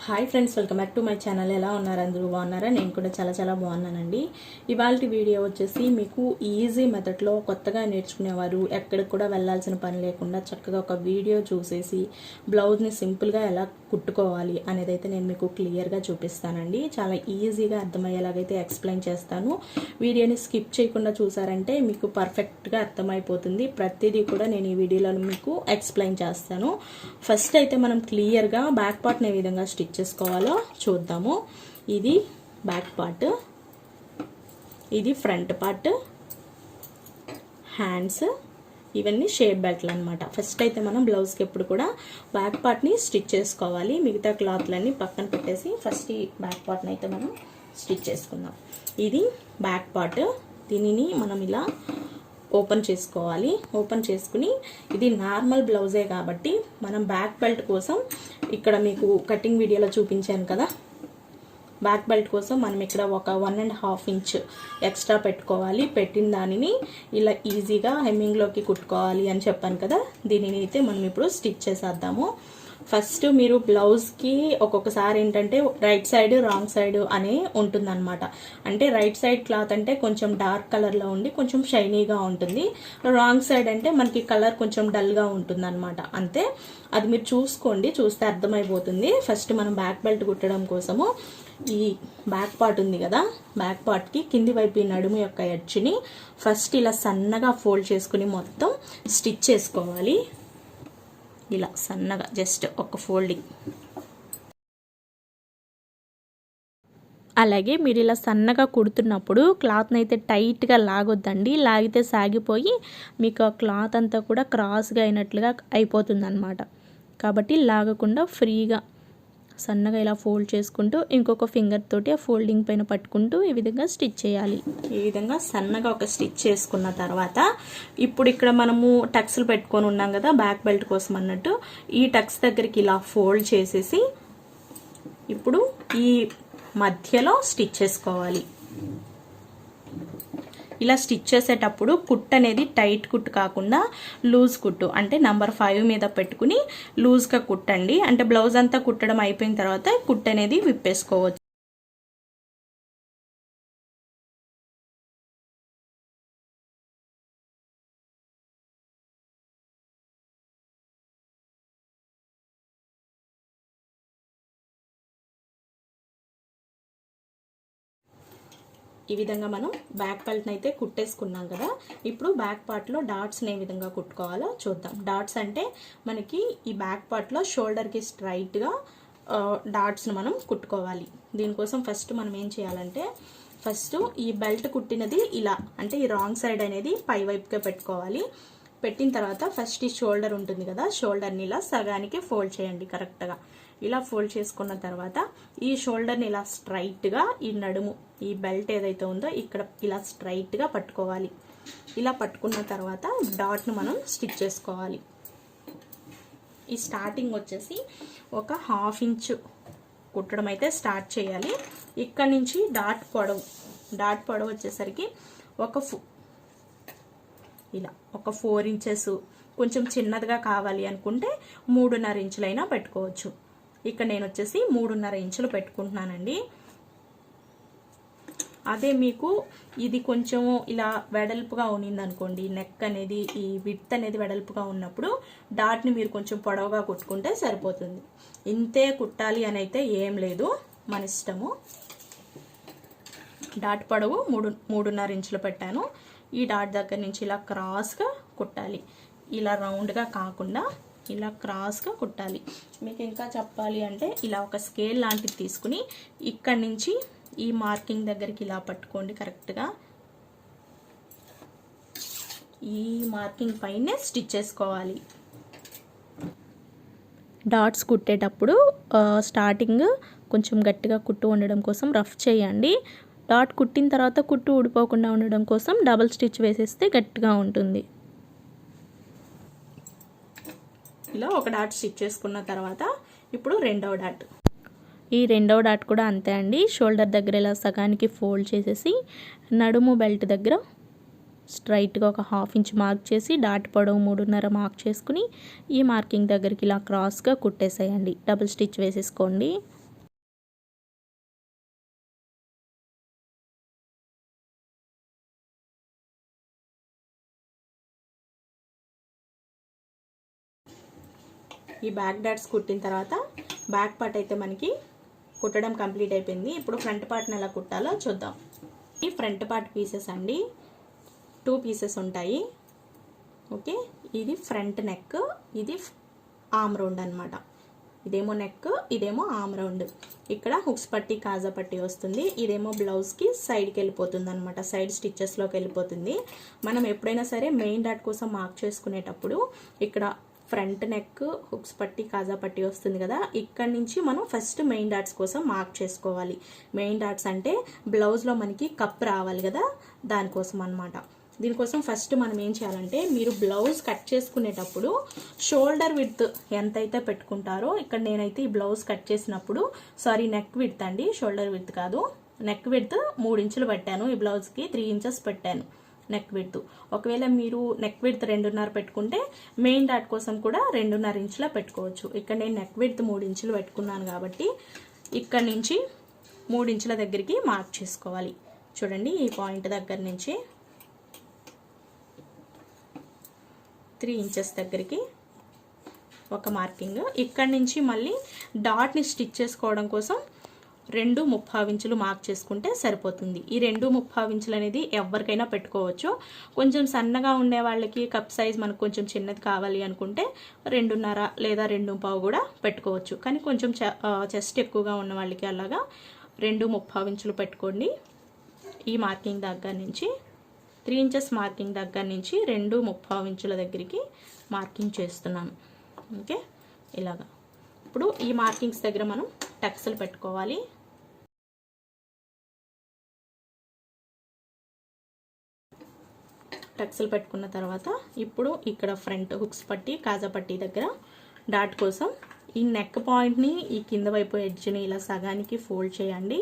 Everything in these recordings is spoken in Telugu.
Hi friends, welcome back to my channel. ఎలా ఉన్నారు? అందరూ బాగున్నారా? నేను కూడా చాలా బాగున్నానండి. ఇవాళ వీడియో వచ్చేసి మీకు ఈజీ మెథడ్లో కొత్తగా నేర్చుకునేవారు ఎక్కడికి కూడా వెళ్ళాల్సిన పని లేకుండా చక్కగా ఒక వీడియో చూసేసి బ్లౌజ్ని సింపుల్గా ఎలా కుట్టుకోవాలి అనేది అయితే నేను మీకు క్లియర్గా చూపిస్తానండి. చాలా ఈజీగా అర్థమయ్యేలాగైతే ఎక్స్ప్లెయిన్ చేస్తాను. వీడియోని స్కిప్ చేయకుండా చూసారంటే మీకు పర్ఫెక్ట్గా అర్థమైపోతుంది. ప్రతిదీ కూడా నేను ఈ వీడియోలో మీకు ఎక్స్ప్లెయిన్ చేస్తాను. ఫస్ట్ అయితే మనం క్లియర్గా బ్యాక్ పార్ట్ని ఏ విధంగా స్టిచ్ చేసుకోవాలో చూద్దాము. ఇది బ్యాక్ పార్ట్, ఇది ఫ్రంట్ పార్ట్, హ్యాండ్స్, ఇవన్నీ షేప్ బెల్ట్లు అనమాట. ఫస్ట్ అయితే మనం బ్లౌజ్కి ఎప్పుడు కూడా బ్యాక్ పార్ట్ని స్టిచ్ చేసుకోవాలి. మిగతా క్లాత్లన్నీ పక్కన పెట్టేసి ఫస్ట్ ఈ బ్యాక్ పార్ట్ని అయితే మనం స్టిచ్ చేసుకుందాం. ఇది బ్యాక్ పార్ట్, దీనిని మనం ఇలా ఓపెన్ చేసుకోవాలి. ఓపెన్ చేసుకుని ఇది నార్మల్ బ్లౌజే కాబట్టి మనం బ్యాక్ బెల్ట్ కోసం ఇక్కడ మీకు కటింగ్ వీడియోలో చూపించాను కదా, బ్యాక్ బెల్ట్ కోసం మనం ఇక్కడ ఒక 1.5 ఇంచ్ ఎక్స్ట్రా పెట్టుకోవాలి. పెట్టిన దానిని ఇలా ఈజీగా హెమ్మింగ్లోకి కుట్టుకోవాలి అని చెప్పాను కదా, దీనిని అయితే మనం ఇప్పుడు స్టిచ్ చేసేద్దాము. ఫస్ట్ మీరు బ్లౌజ్కి ఒక్కొక్కసారి ఏంటంటే రైట్ సైడ్ రాంగ్ సైడ్ అనే ఉంటుందన్నమాట. అంటే రైట్ సైడ్ క్లాత్ అంటే కొంచెం డార్క్ కలర్లో ఉండి కొంచెం షైనీగా ఉంటుంది, రాంగ్ సైడ్ అంటే మనకి కలర్ కొంచెం డల్గా ఉంటుందన్నమాట. అంతే, అది మీరు చూసుకోండి, చూస్తే అర్థమైపోతుంది. ఫస్ట్ మనం బ్యాక్ బెల్ట్ కుట్టడం కోసము ఈ బ్యాక్ పార్ట్ ఉంది కదా, బ్యాక్ పార్ట్కి కింది వైపు ఈ నడుము యొక్క ఎడ్జ్ని ఫస్ట్ ఇలా సన్నగా ఫోల్డ్ చేసుకుని మొత్తం స్టిచ్ చేసుకోవాలి. ఇలా సన్నగా జస్ట్ ఒక ఫోల్డింగ్. అలాగే మీరు ఇలా సన్నగా కుడుతున్నప్పుడు క్లాత్ని అయితే టైట్గా లాగొద్దండి. లాగితే సాగిపోయి మీకు ఆ క్లాత్ అంతా కూడా క్రాస్గా అయినట్లుగా అయిపోతుంది అన్నమాట. కాబట్టి లాగకుండా ఫ్రీగా సన్నగా ఇలా ఫోల్డ్ చేసుకుంటూ ఇంకొక ఫింగర్ తోటి ఆ ఫోల్డింగ్ పైన పట్టుకుంటూ ఈ విధంగా స్టిచ్ చేయాలి. ఈ విధంగా సన్నగా ఒక స్టిచ్ చేసుకున్న తర్వాత ఇప్పుడు ఇక్కడ మనము టక్స్లు పెట్టుకొని ఉన్నాం కదా బ్యాక్ బెల్ట్ కోసం అన్నట్టు, ఈ టక్స్ దగ్గరికి ఇలా ఫోల్డ్ చేసేసి ఇప్పుడు ఈ మధ్యలో స్టిచ్ చేసుకోవాలి. ఇలా స్టిచ్ చేసేటప్పుడు కుట్టు అనేది టైట్ కుట్టు కాకుండా లూజ్ కుట్టు, అంటే నంబర్ 5 మీద పెట్టుకుని లూజ్గా కుట్టండి. అంటే బ్లౌజ్ అంతా కుట్టడం అయిపోయిన తర్వాత కుట్టు అనేది విప్పేసుకోవచ్చు. ఈ విధంగా మనం బ్యాక్ బెల్ట్ని అయితే కుట్టేసుకున్నాం కదా, ఇప్పుడు బ్యాక్ పార్ట్లో డాట్స్ని ఏ విధంగా కుట్టుకోవాలో చూద్దాం. డాట్స్ అంటే మనకి ఈ బ్యాక్ పార్ట్లో షోల్డర్కి స్ట్రైట్గా డాట్స్ని మనం కుట్టుకోవాలి. దీనికోసం ఫస్ట్ మనం ఏం చేయాలంటే ఫస్ట్ ఈ బెల్ట్ కుట్టినది ఇలా అంటే ఈ రాంగ్ సైడ్ అనేది పై వైపుగా పెట్టుకోవాలి. పెట్టిన తర్వాత ఫస్ట్ ఈ షోల్డర్ ఉంటుంది కదా, షోల్డర్ని ఇలా సగానికి ఫోల్డ్ చేయండి. కరెక్ట్గా ఇలా ఫోల్డ్ చేసుకున్న తర్వాత ఈ షోల్డర్ని ఇలా స్ట్రైట్గా ఈ నడుము ఈ బెల్ట్ ఏదైతే ఉందో ఇక్కడ ఇలా స్ట్రైట్గా పట్టుకోవాలి. ఇలా పట్టుకున్న తర్వాత డాట్ను మనం స్టిచ్ చేసుకోవాలి. ఈ స్టార్టింగ్ వచ్చేసి ఒక 1/2 ఇంచ్ కుట్టడం అయితే స్టార్ట్ చేయాలి. ఇక్కడ నుంచి డాట్ పొడవు వచ్చేసరికి ఇలా ఒక 4 ఇంచెస్, కొంచెం చిన్నదిగా కావాలి అనుకుంటే 3.5 ఇంచులైనా పెట్టుకోవచ్చు. ఇక్కడ నేను వచ్చేసి 3.5 ఇంచులు పెట్టుకుంటున్నానండి. అదే మీకు ఇది కొంచెం ఇలా వెడల్పుగా ఉన్నింది అనుకోండి, నెక్ అనేది ఈ విడ్త్ అనేది వెడల్పుగా ఉన్నప్పుడు డాట్ని మీరు కొంచెం పొడవుగా కుట్టుకుంటే సరిపోతుంది. ఇంతే కుట్టాలి అని అయితే ఏం లేదు, మన ఇష్టము. డాట్ పొడవు 3.5 ఇంచులు పెట్టాను. ఈ డాట్ దగ్గర నుంచి ఇలా క్రాస్గా కుట్టాలి. ఇలా రౌండ్గా కాకుండా ఇలా క్రాస్గా కుట్టాలి. మీకు ఇంకా చెప్పాలి అంటే ఇలా ఒక స్కేల్ లాంటిది తీసుకుని ఇక్కడి నుంచి ఈ మార్కింగ్ దగ్గరికి ఇలా పట్టుకోండి. కరెక్ట్గా ఈ మార్కింగ్ పైనే స్టిచ్ చేసుకోవాలి. డాట్స్ కుట్టేటప్పుడు స్టార్టింగ్ కొంచెం గట్టిగా కుట్టు ఉండడం కోసం రఫ్ చేయండి. డాట్ కుట్టిన తర్వాత కుట్టు ఊడిపోకుండా ఉండడం కోసం డబుల్ స్టిచ్ వేసేస్తే గట్టిగా ఉంటుంది. ఇలా ఒక డాట్ స్టిచ్ చేసుకున్న తర్వాత ఇప్పుడు రెండవ డాట్. ఈ రెండవ డాట్ కూడా అంతే అండి. షోల్డర్ దగ్గర ఇలా సగానికి ఫోల్డ్ చేసేసి నడుము బెల్ట్ దగ్గర స్ట్రైట్గా ఒక 1/2 ఇంచ్ మార్క్ చేసి డాట్ పొడవు 3.5 మార్క్ చేసుకుని ఈ మార్కింగ్ దగ్గరికి ఇలా క్రాస్గా కుట్టేసేయండి. డబుల్ స్టిచ్ వేసేసుకోండి. ఈ బ్యాక్ డాట్స్ కుట్టిన తర్వాత బ్యాక్ పార్ట్ అయితే మనకి కుట్టడం కంప్లీట్ అయిపోయింది. ఇప్పుడు ఫ్రంట్ పార్ట్ని ఎలా కుట్టాలో చూద్దాం. ఈ ఫ్రంట్ పార్ట్ పీసెస్ అండి 2 పీసెస్ ఉంటాయి. ఓకే, ఇది ఫ్రంట్ నెక్, ఇది ఆర్మ్ రౌండ్ అనమాట. ఇదేమో నెక్, ఇదేమో ఆర్మ్ రౌండ్. ఇక్కడ హుక్స్ పట్టి కాజా పట్టి వస్తుంది. ఇదేమో బ్లౌజ్కి సైడ్కి వెళ్ళిపోతుంది అనమాట, సైడ్ స్టిచ్చెస్లోకి వెళ్ళిపోతుంది. మనం ఎప్పుడైనా సరే మెయిన్ డాట్ కోసం మార్క్ చేసుకునేటప్పుడు ఇక్కడ ఫ్రంట్ నెక్, హుక్స్ పట్టి కాజా పట్టి వస్తుంది కదా, ఇక్కడ నుంచి మనం ఫస్ట్ మెయిన్ డాట్స్ కోసం మార్క్ చేసుకోవాలి. మెయిన్ డాట్స్ అంటే బ్లౌజ్లో మనకి కప్ రావాలి కదా, దానికోసం అనమాట. దీనికోసం ఫస్ట్ మనం ఏం చేయాలంటే, మీరు బ్లౌజ్ కట్ చేసుకునేటప్పుడు షోల్డర్ విడ్త్ ఎంతైతే పెట్టుకుంటారో, ఇక్కడ నేనైతే ఈ బ్లౌజ్ కట్ చేసినప్పుడు నెక్ విడ్త్ అండి, షోల్డర్ విడ్త్ కాదు, నెక్ విడ్త్ 3 ఇంచులు పెట్టాను. ఈ బ్లౌజ్కి 3 ఇంచెస్ పెట్టాను నెక్ విడ్త్. ఒకవేళ మీరు నెక్ విడ్త్ 2.5 పెట్టుకుంటే మెయిన్ డాట్ కోసం కూడా 2.5 ఇంచులా పెట్టుకోవచ్చు. ఇక్కడ నేను నెక్ విడ్త్ 3 ఇంచులు పెట్టుకున్నాను కాబట్టి ఇక్కడ నుంచి 3 ఇంచుల దగ్గరికి మార్క్ చేసుకోవాలి. చూడండి, ఈ పాయింట్ దగ్గర నుంచి 3 ఇంచెస్ దగ్గరికి ఒక మార్కింగ్. ఇక్కడ నుంచి మళ్ళీ డాట్ని స్టిచ్ చేసుకోవడం కోసం 2.5 ఇంచులు మార్క్ చేసుకుంటే సరిపోతుంది. ఈ 2.5 ఇంచులు అనేది ఎవరికైనా పెట్టుకోవచ్చు. కొంచెం సన్నగా ఉండే వాళ్ళకి కప్ సైజ్ మనకు కొంచెం చిన్నది కావాలి అనుకుంటే 2.5 లేదా 2.5 కూడా పెట్టుకోవచ్చు. కానీ కొంచెం చెస్ట్ ఎక్కువగా ఉన్న వాళ్ళకి అలాగా 2.5 ఇంచులు పెట్టుకోండి. ఈ మార్కింగ్ దగ్గర నుంచి 3 ఇంచెస్ మార్కింగ్ దగ్గర నుంచి 2.5 ఇంచుల దగ్గరికి మార్కింగ్ చేస్తున్నాను. ఓకే, ఇలాగా. ఇప్పుడు ఈ మార్కింగ్స్ దగ్గర మనం టక్స్లు పెట్టుకోవాలి. టక్స్లు పెట్టుకున్న తర్వాత ఇప్పుడు ఇక్కడ ఫ్రంట్ హుక్స్ పట్టి కాజా పట్టి దగ్గర డాట్ కోసం ఈ నెక్ పాయింట్ని ఈ కింద వైపు ఎడ్జ్ని ఇలా సగానికి ఫోల్డ్ చేయండి.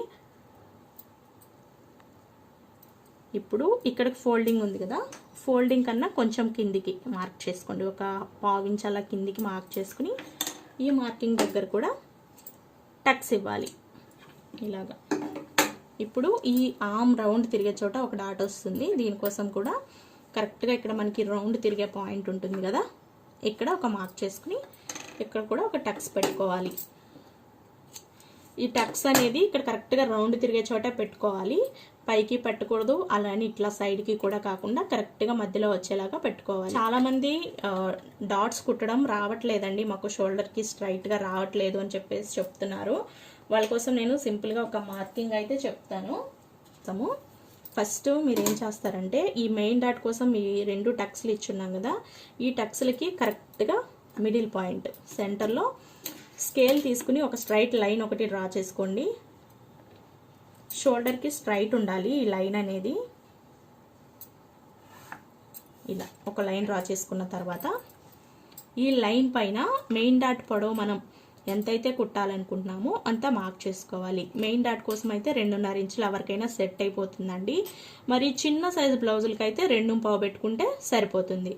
ఇప్పుడు ఇక్కడికి ఫోల్డింగ్ ఉంది కదా, ఫోల్డింగ్ కన్నా కొంచెం కిందికి మార్క్ చేసుకోండి. ఒక 1/2 ఇంచ్ అలా కిందికి మార్క్ చేసుకుని ఈ మార్కింగ్ దగ్గర కూడా టక్స్ ఇవ్వాలి ఇలాగా. ఇప్పుడు ఈ ఆర్మ్ రౌండ్ తిరిగే చోట ఒక డాట్ వస్తుంది. దీనికోసం కూడా కరెక్ట్గా ఇక్కడ మనకి రౌండ్ తిరిగే పాయింట్ ఉంటుంది కదా, ఇక్కడ ఒక మార్క్ చేసుకుని ఇక్కడ కూడా ఒక టక్స్ పెట్టుకోవాలి. ఈ టక్స్ అనేది ఇక్కడ కరెక్ట్గా రౌండ్ తిరిగే చోట పెట్టుకోవాలి. పైకి పెట్టకూడదు, అలానే ఇట్లా సైడ్కి కూడా కాకుండా కరెక్ట్గా మధ్యలో వచ్చేలాగా పెట్టుకోవాలి. చాలామంది డాట్స్ కుట్టడం రావట్లేదండి, మాకు షోల్డర్కి స్ట్రైట్గా రావట్లేదు అని చెప్పేసి చెప్తున్నారు. వాళ్ళ కోసం నేను సింపుల్గా ఒక మార్కింగ్ అయితే చెప్తాను. ఫస్ట్ మీరు ఏం చేస్తారంటే, ఈ మెయిన్ డాట్ కోసం ఈ 2 టక్స్లు ఇచ్చున్నాం కదా, ఈ టక్స్లకి కరెక్ట్గా మిడిల్ పాయింట్ సెంటర్లో స్కేల్ తీసుకుని ఒక స్ట్రైట్ లైన్ ఒకటి డ్రా చేసుకోండి. షోల్డర్కి స్ట్రైట్ ఉండాలి ఈ లైన్ అనేది. ఇలా ఒక లైన్ డ్రా చేసుకున్న తర్వాత ఈ లైన్ పైన మెయిన్ డాట్ పొడవు మనం ఎంతైతే కుట్టాలనుకుంటున్నామో అంత మార్క్ చేసుకోవాలి. మెయిన్ డాట్ కోసం అయితే 2.5 ఇంచులు ఎవరికైనా సెట్ అయిపోతుందండి. మరి చిన్న సైజు బ్లౌజులకి అయితే 2.5 పెట్టుకుంటే సరిపోతుంది.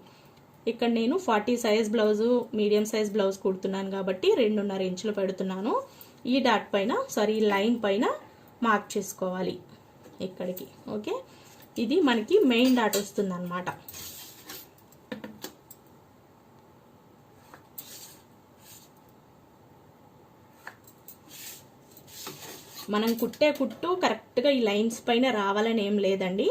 ఇక్కడ నేను 40 size blouse, medium size blouse కుడుతున్నాను కాబట్టి 2.5 ఇంచులు పెడుతున్నాను. ఈ డాట్ పైన ఈ లైన్ పైన మార్క్ చేసుకోవాలి ఇక్కడికి. ఓకే, ఇది మనకి మెయిన్ డాట్ వస్తుంది అన్నమాట. మనం కుట్టే కుట్టు కరెక్ట్గా ఈ లైన్స్ పైన రావాలని ఏం లేదండి,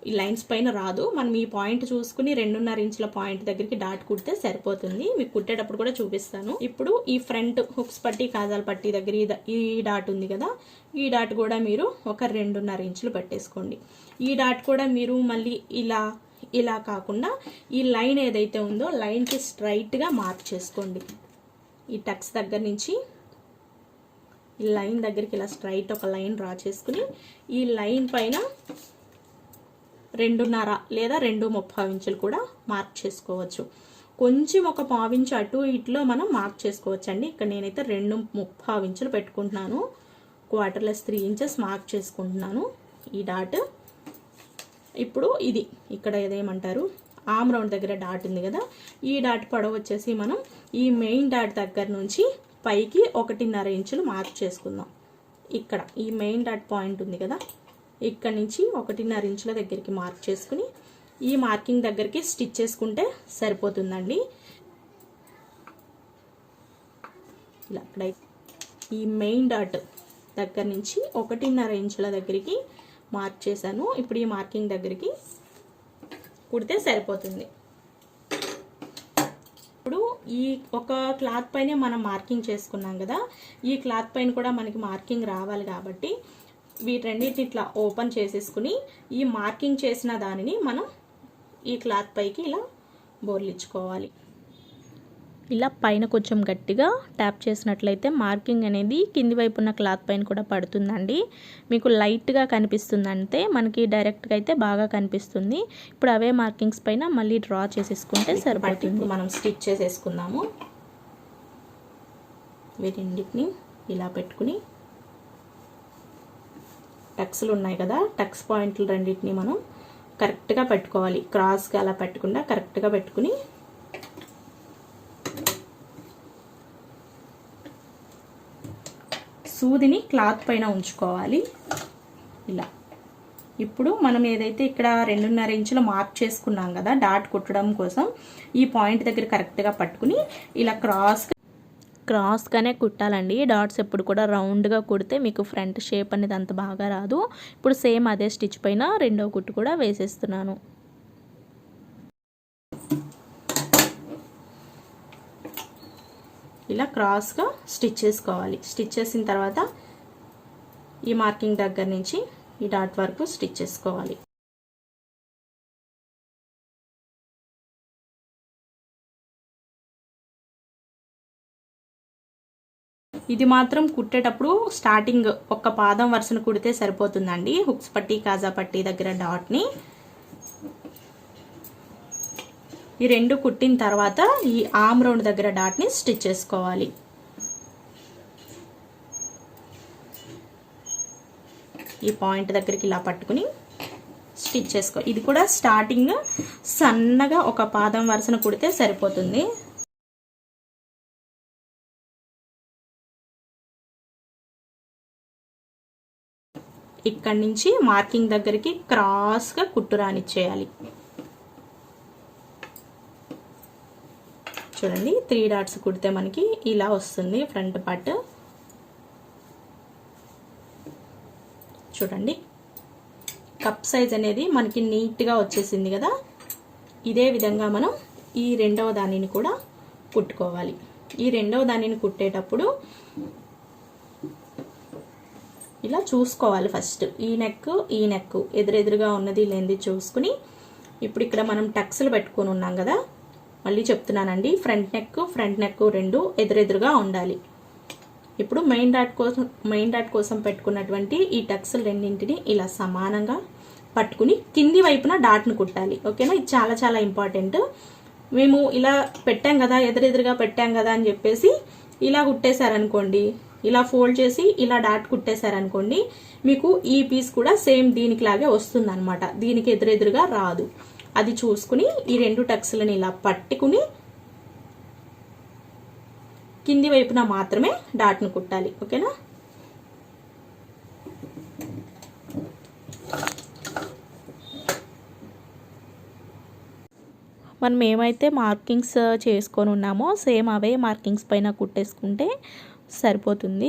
ఈ లైన్స్ పైన రాదు. మనం ఈ పాయింట్ చూసుకుని 2.5 ఇంచుల పాయింట్ దగ్గరికి డాట్ కుడితే సరిపోతుంది. మీకు కుట్టేటప్పుడు కూడా చూపిస్తాను. ఇప్పుడు ఈ ఫ్రంట్ హుక్స్ పట్టి కాజాల పట్టి దగ్గర ఈ డాట్ ఉంది కదా, ఈ డాట్ కూడా మీరు ఒక 2.5 ఇంచులు పెట్టేసుకోండి. ఈ డాట్ కూడా మీరు మళ్ళీ ఇలా కాకుండా ఈ లైన్ ఏదైతే ఉందో లైన్కి స్ట్రైట్గా మార్క్ చేసుకోండి. ఈ టక్స్ దగ్గర నుంచి ఈ లైన్ దగ్గరికి ఇలా స్ట్రైట్ ఒక లైన్ డ్రా చేసుకుని ఈ లైన్ పైన 2.5 లేదా 2.5 ఇంచులు కూడా మార్క్ చేసుకోవచ్చు. కొంచెం ఒక 1/2 ఇంచు అటు ఇటులో మనం మార్క్ చేసుకోవచ్చు అండి. ఇక్కడ నేనైతే 2.5 ఇంచులు పెట్టుకుంటున్నాను. క్వార్టర్లెస్ 3 ఇంచెస్ మార్క్ చేసుకుంటున్నాను ఈ డాట్. ఇప్పుడు ఇది ఇక్కడ ఏదేమంటారు ఆర్మ్ రౌండ్ దగ్గర డాట్ ఉంది కదా, ఈ డాట్ పొడవు వచ్చేసి మనం ఈ మెయిన్ డాట్ దగ్గర నుంచి పైకి 1.5 ఇంచులు మార్క్ చేసుకుందాం. ఇక్కడ ఈ మెయిన్ డాట్ పాయింట్ ఉంది కదా, ఇక్కడ నుంచి 1.5 ఇంచుల దగ్గరికి మార్క్ చేసుకుని ఈ మార్కింగ్ దగ్గరికి స్టిచ్ చేసుకుంటే సరిపోతుందండి. ఇలా ఇక్కడ ఈ మెయిన్ డాట్ దగ్గర నుంచి 1.5 ఇంచుల దగ్గరికి మార్క్ చేశాను. ఇప్పుడు ఈ మార్కింగ్ దగ్గరికి కుడితే సరిపోతుంది. ఇప్పుడు ఈ ఒక క్లాత్ పైనే మనం మార్కింగ్ చేసుకున్నాం కదా, ఈ క్లాత్ పైన కూడా మనకి మార్కింగ్ రావాలి కాబట్టి వీటన్నిటిని ఇట్లా ఓపెన్ చేసేసుకుని ఈ మార్కింగ్ చేసిన దానిని మనం ఈ క్లాత్ పైకి ఇలా బోర్లించుకోవాలి. ఇలా పైన కొంచెం గట్టిగా ట్యాప్ చేసినట్లయితే మార్కింగ్ అనేది కింది వైపు ఉన్న క్లాత్ పైన కూడా పడుతుందండి. మీకు లైట్గా కనిపిస్తుందంటే మనకి డైరెక్ట్గా అయితే బాగా కనిపిస్తుంది. ఇప్పుడు అవే మార్కింగ్స్ పైన మళ్ళీ డ్రా చేసేసుకుంటే సరిపడుతుంది. మనం స్టిచ్ చేసేసుకుందాము. వీటిని ఇలా పెట్టుకుని టక్స్లు ఉన్నాయి కదా, టక్స్ పాయింట్లు రెండింటిని మనం కరెక్ట్గా పెట్టుకోవాలి. క్రాస్గా అలా పెట్టకుండా కరెక్ట్గా పెట్టుకుని సూదిని క్లాత్ పైన ఉంచుకోవాలి ఇలా. ఇప్పుడు మనం ఏదైతే ఇక్కడ 2.5 ఇంచులు మార్క్ చేసుకున్నాం కదా డాట్ కుట్టడం కోసం, ఈ పాయింట్ దగ్గర కరెక్ట్గా పట్టుకుని ఇలా క్రాస్గానే కుట్టాలండి. డాట్స్ ఎప్పుడు కూడా రౌండ్గా కుడితే మీకు ఫ్రంట్ షేప్ అనేది అంత బాగా రాదు. ఇప్పుడు సేమ్ అదే స్టిచ్ పైన రెండో కుట్టు కూడా వేసేస్తున్నాను. ఇలా క్రాస్గా స్టిచ్ చేసుకోవాలి. స్టిచ్ చేసిన తర్వాత ఈ మార్కింగ్ దగ్గర నుంచి ఈ డాట్ వరకు స్టిచ్ చేసుకోవాలి. ఇది మాత్రం కుట్టేటప్పుడు స్టార్టింగ్ ఒక పాదం వరుసను కుడితే సరిపోతుందండి. హుక్స్ పట్టి కాజా పట్టి దగ్గర డాట్ని ఈ రెండు కుట్టిన తర్వాత ఈ ఆర్మ్ రౌండ్ దగ్గర డాట్ని స్టిచ్ చేసుకోవాలి. ఈ పాయింట్ దగ్గరికి ఇలా పట్టుకుని స్టిచ్ చేసుకో. ఇది కూడా స్టార్టింగ్ సన్నగా ఒక పాదం వరుసను కుడితే సరిపోతుంది. ఇక్కడి నుంచి మార్కింగ్ దగ్గరికి క్రాస్గా కుట్టు రానిచ్చేయాలి. చూడండి 3 డాట్స్ కుడితే మనకి ఇలా వస్తుంది ఫ్రంట్ పార్ట్. చూడండి కప్ సైజ్ అనేది మనకి నీట్గా వచ్చేసింది కదా. ఇదే విధంగా మనం ఈ రెండవ దానిని కూడా కుట్టుకోవాలి. ఈ రెండవ దానిని కుట్టేటప్పుడు ఇలా చూసుకోవాలి. ఫస్ట్ ఈ నెక్ ఎదురెదురుగా ఉన్నది లేనిది చూసుకుని, ఇప్పుడు ఇక్కడ మనం టక్స్లు పెట్టుకొని ఉన్నాం కదా, మళ్ళీ చెప్తున్నానండి, ఫ్రంట్ నెక్ రెండు ఎదురెదురుగా ఉండాలి. ఇప్పుడు మెయిన్ డాట్ కోసం పెట్టుకున్నటువంటి ఈ టక్స్లు రెండింటిని ఇలా సమానంగా పట్టుకుని కింది వైపున డాట్ను కుట్టాలి. ఓకేనా, ఇది చాలా చాలా ఇంపార్టెంట్. మేము ఇలా పెట్టాం కదా, ఎదురెదురుగా పెట్టాం కదా అని చెప్పేసి ఇలా కుట్టేశారనుకోండి, ఇలా ఫోల్డ్ చేసి ఇలా డాట్ కుట్టేశారనుకోండి, మీకు ఈ పీస్ కూడా సేమ్ దీనికి లాగే వస్తుంది అనమాట. దీనికి ఎదురెదురుగా రాదు. అది చూసుకుని ఈ రెండు టక్స్లను ఇలా పట్టుకుని కింది వైపున మాత్రమే డాట్ను కుట్టాలి. ఓకేనా, మనం ఏమైతే మార్కింగ్స్ చేసుకొని ఉన్నామో సేమ్ అవే మార్కింగ్స్ పైన కుట్టేసుకుంటే సరిపోతుంది.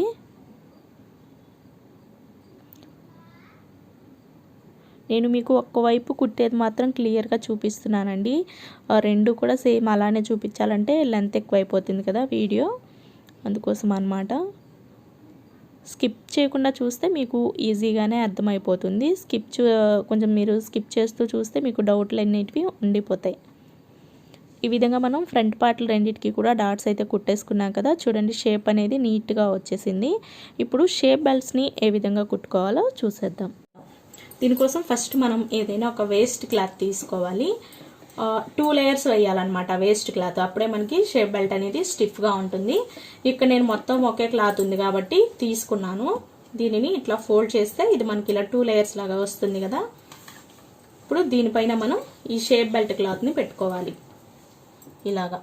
నేను మీకు ఒక్కవైపు కుట్టేది మాత్రం క్లియర్గా చూపిస్తున్నానండి. రెండు కూడా సేమ్ అలానే చూపించాలంటే లెంత్ ఎక్కువ అయిపోతుంది కదా వీడియో, అందుకోసం అన్నమాట. స్కిప్ చేయకుండా చూస్తే మీకు ఈజీగానే అర్థమైపోతుంది. కొంచెం మీరు స్కిప్ చేస్తూ చూస్తే మీకు డౌట్లు అన్నిటివి ఉండిపోతాయి. ఈ విధంగా మనం ఫ్రంట్ పార్ట్లు రెండింటికి కూడా డాట్స్ అయితే కుట్టేసుకున్నాం కదా. చూడండి షేప్ అనేది నీట్గా వచ్చేసింది. ఇప్పుడు షేప్ బెల్ట్స్ని ఏ విధంగా కుట్టుకోవాలో చూసేద్దాం. దీనికోసం ఫస్ట్ మనం ఏదైనా ఒక వేస్ట్ క్లాత్ తీసుకోవాలి. 2 లేయర్స్ వేయాలన్నమాట వేస్ట్ క్లాత్, అప్పుడే మనకి షేప్ బెల్ట్ అనేది స్టిఫ్గా ఉంటుంది. ఇక్కడ నేను మొత్తం ఒకే క్లాత్ ఉంది కాబట్టి తీసుకున్నాను. దీనిని ఇట్లా ఫోల్డ్ చేస్తే ఇది మనకి ఇలా 2 లేయర్స్ లాగా వస్తుంది కదా. ఇప్పుడు దీనిపైన మనం ఈ షేప్ బెల్ట్ క్లాత్ని పెట్టుకోవాలి. ఇలాగా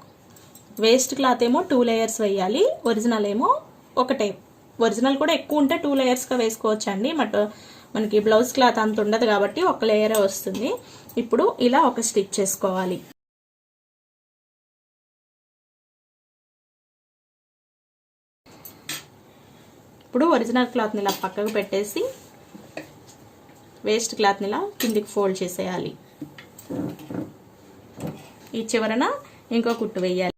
వేస్ట్ క్లాత్ ఏమో 2 లేయర్స్ వేయాలి, ఒరిజినల్ ఏమో ఒకటే. ఒరిజినల్ కూడా ఎక్కువ ఉంటే 2 లేయర్స్గా వేసుకోవచ్చండి, బట్ మనకి బ్లౌజ్ క్లాత్ అంత ఉండదు కాబట్టి ఒక లేయరే వస్తుంది. ఇప్పుడు ఇలా ఒక స్టిచ్ చేసుకోవాలి. ఇప్పుడు ఒరిజినల్ క్లాత్ని ఇలా పక్కకు పెట్టేసి వేస్ట్ క్లాత్ని ఇలా కిందికి ఫోల్డ్ చేసేయాలి. ఈ చివరన ఇంకో కుట్టు వేయాలి.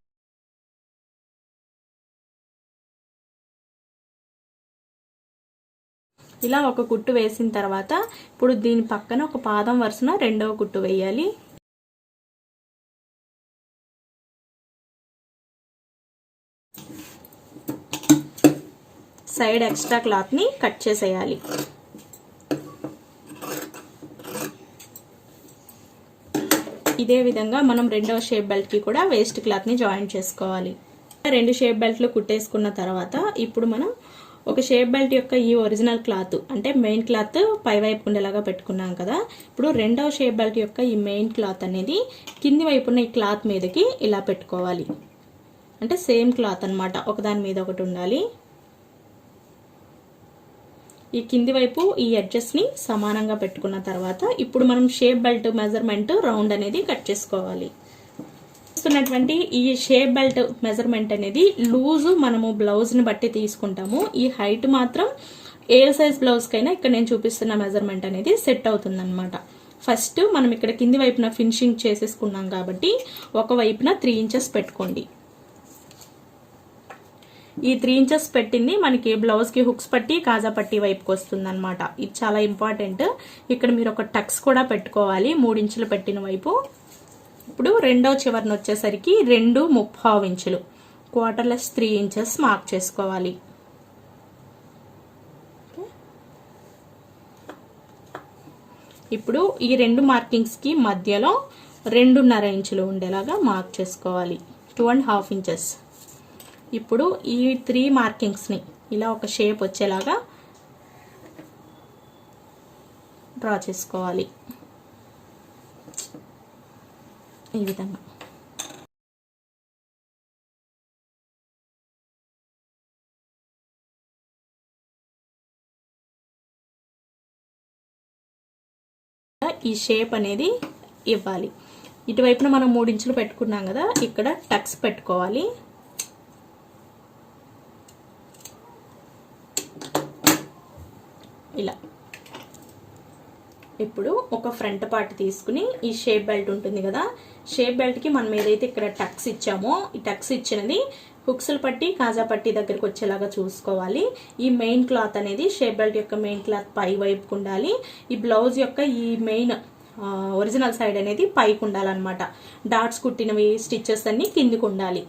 ఇలా ఒక కుట్టు వేసిన తర్వాత ఇప్పుడు దీని పక్కన ఒక పాదం వరుసన రెండవ కుట్టు వేయాలి. సైడ్ ఎక్స్ట్రా క్లాత్ని కట్ చేసేయాలి. ఇదే విధంగా మనం రెండవ షేప్ బెల్ట్కి కూడా వేస్ట్ క్లాత్ని జాయిన్ చేసుకోవాలి. రెండు షేప్ బెల్ట్లు కుట్టేసుకున్న తర్వాత ఇప్పుడు మనం ఒక షేప్ బెల్ట్ యొక్క ఈ ఒరిజినల్ క్లాత్ అంటే మెయిన్ క్లాత్ పై వైపు ఉండేలాగా పెట్టుకున్నాం కదా. ఇప్పుడు రెండవ షేప్ బెల్ట్ యొక్క ఈ మెయిన్ క్లాత్ అనేది కింది వైపున్న ఈ క్లాత్ మీదకి ఇలా పెట్టుకోవాలి. అంటే సేమ్ క్లాత్ అన్నమాట, ఒకదాని మీద ఒకటి ఉండాలి. ఈ కింది వైపు ఈ ఎడ్జెస్ని సమానంగా పెట్టుకున్న తర్వాత ఇప్పుడు మనం షేప్ బెల్ట్ మెజర్మెంట్ రౌండ్ అనేది కట్ చేసుకోవాలి. చూస్తున్నటువంటి ఈ షేప్ బెల్ట్ మెజర్మెంట్ అనేది లూజు మనము బ్లౌజ్ని బట్టి తీసుకుంటాము. ఈ హైట్ మాత్రం ఏ సైజ్ బ్లౌజ్కైనా ఇక్కడ నేను చూపిస్తున్న మెజర్మెంట్ అనేది సెట్ అవుతుందన్నమాట. ఫస్ట్ మనం ఇక్కడ కింది వైపున ఫినిషింగ్ చేసేసుకున్నాం కాబట్టి ఒక వైపున 3 ఇంచెస్ పెట్టుకోండి. ఈ 3 ఇంచెస్ పెట్టింది మనకి బ్లౌజ్కి హుక్స్ పట్టి కాజా పట్టి వైపుకి వస్తుంది అనమాట. ఇది చాలా ఇంపార్టెంట్. ఇక్కడ మీరు ఒక టక్స్ కూడా పెట్టుకోవాలి 3 ఇంచులు పెట్టిన వైపు. ఇప్పుడు రెండో చివరన వచ్చేసరికి 2.5 ఇంచులు క్వార్టర్లెస్ 3 ఇంచెస్ మార్క్ చేసుకోవాలి. ఇప్పుడు ఈ రెండు మార్కింగ్స్కి మధ్యలో 2.5 ఇంచులు ఉండేలాగా మార్క్ చేసుకోవాలి, 2.5 ఇంచెస్. ఇప్పుడు ఈ 3 మార్కింగ్స్ని ఇలా ఒక షేప్ వచ్చేలాగా డ్రా చేసుకోవాలి. ఈ విధంగా ఈ షేప్ అనేది ఇవ్వాలి. ఇటువైపున మనం 3 ఇంచులు పెట్టుకున్నాం కదా, ఇక్కడ టక్స్ పెట్టుకోవాలి. ఇలా ఇప్పుడు ఒక ఫ్రంట్ పార్ట్ తీసుకుని ఈ షేప్ బెల్ట్ ఉంటుంది కదా, షేప్ బెల్ట్కి మనం ఏదైతే ఇక్కడ టక్స్ ఇచ్చామో ఈ టక్స్ ఇచ్చినది హుక్స్లు పట్టి కాజా పట్టి దగ్గరికి వచ్చేలాగా చూసుకోవాలి. ఈ మెయిన్ క్లాత్ అనేది షేప్ బెల్ట్ యొక్క మెయిన్ క్లాత్ పై వైపుకు ఉండాలి. ఈ బ్లౌజ్ యొక్క ఈ మెయిన్ ఒరిజినల్ సైడ్ అనేది పైకి ఉండాలన్నమాట. డాట్స్ కుట్టినవి స్టిచెస్ అన్ని కిందికి ఉండాలి.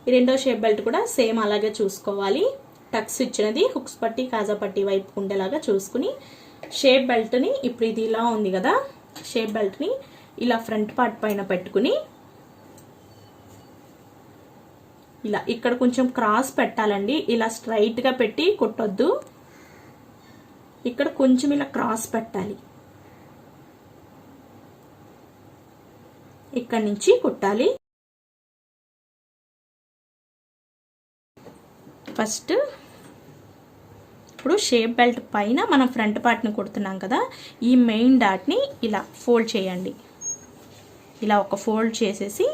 ఈ రెండో షేప్ బెల్ట్ కూడా సేమ్ అలాగే చూసుకోవాలి. టక్స్ ఇచ్చినది హుక్స్ పట్టి కాజా పట్టి వైపు ఉండేలాగా చూసుకుని షేప్ బెల్ట్ని ఇప్పుడు ఇది ఇలా ఉంది కదా, షేప్ బెల్ట్ని ఇలా ఫ్రంట్ పార్ట్ పైన పెట్టుకుని ఇలా ఇక్కడ కొంచెం క్రాస్ పెట్టాలండి. ఇలా స్ట్రైట్గా పెట్టి కుట్టొద్దు, ఇక్కడ కొంచెం ఇలా క్రాస్ పెట్టాలి. ఇక్కడ నుంచి కుట్టాలి. ఫస్ట్ ఇప్పుడు షేప్ బెల్ట్ పైన మనం ఫ్రంట్ పార్ట్ని కుడుతున్నాం కదా, ఈ మెయిన్ డాట్ని ఇలా ఫోల్డ్ చేయండి. ఇలా ఒక ఫోల్డ్ చేసేసి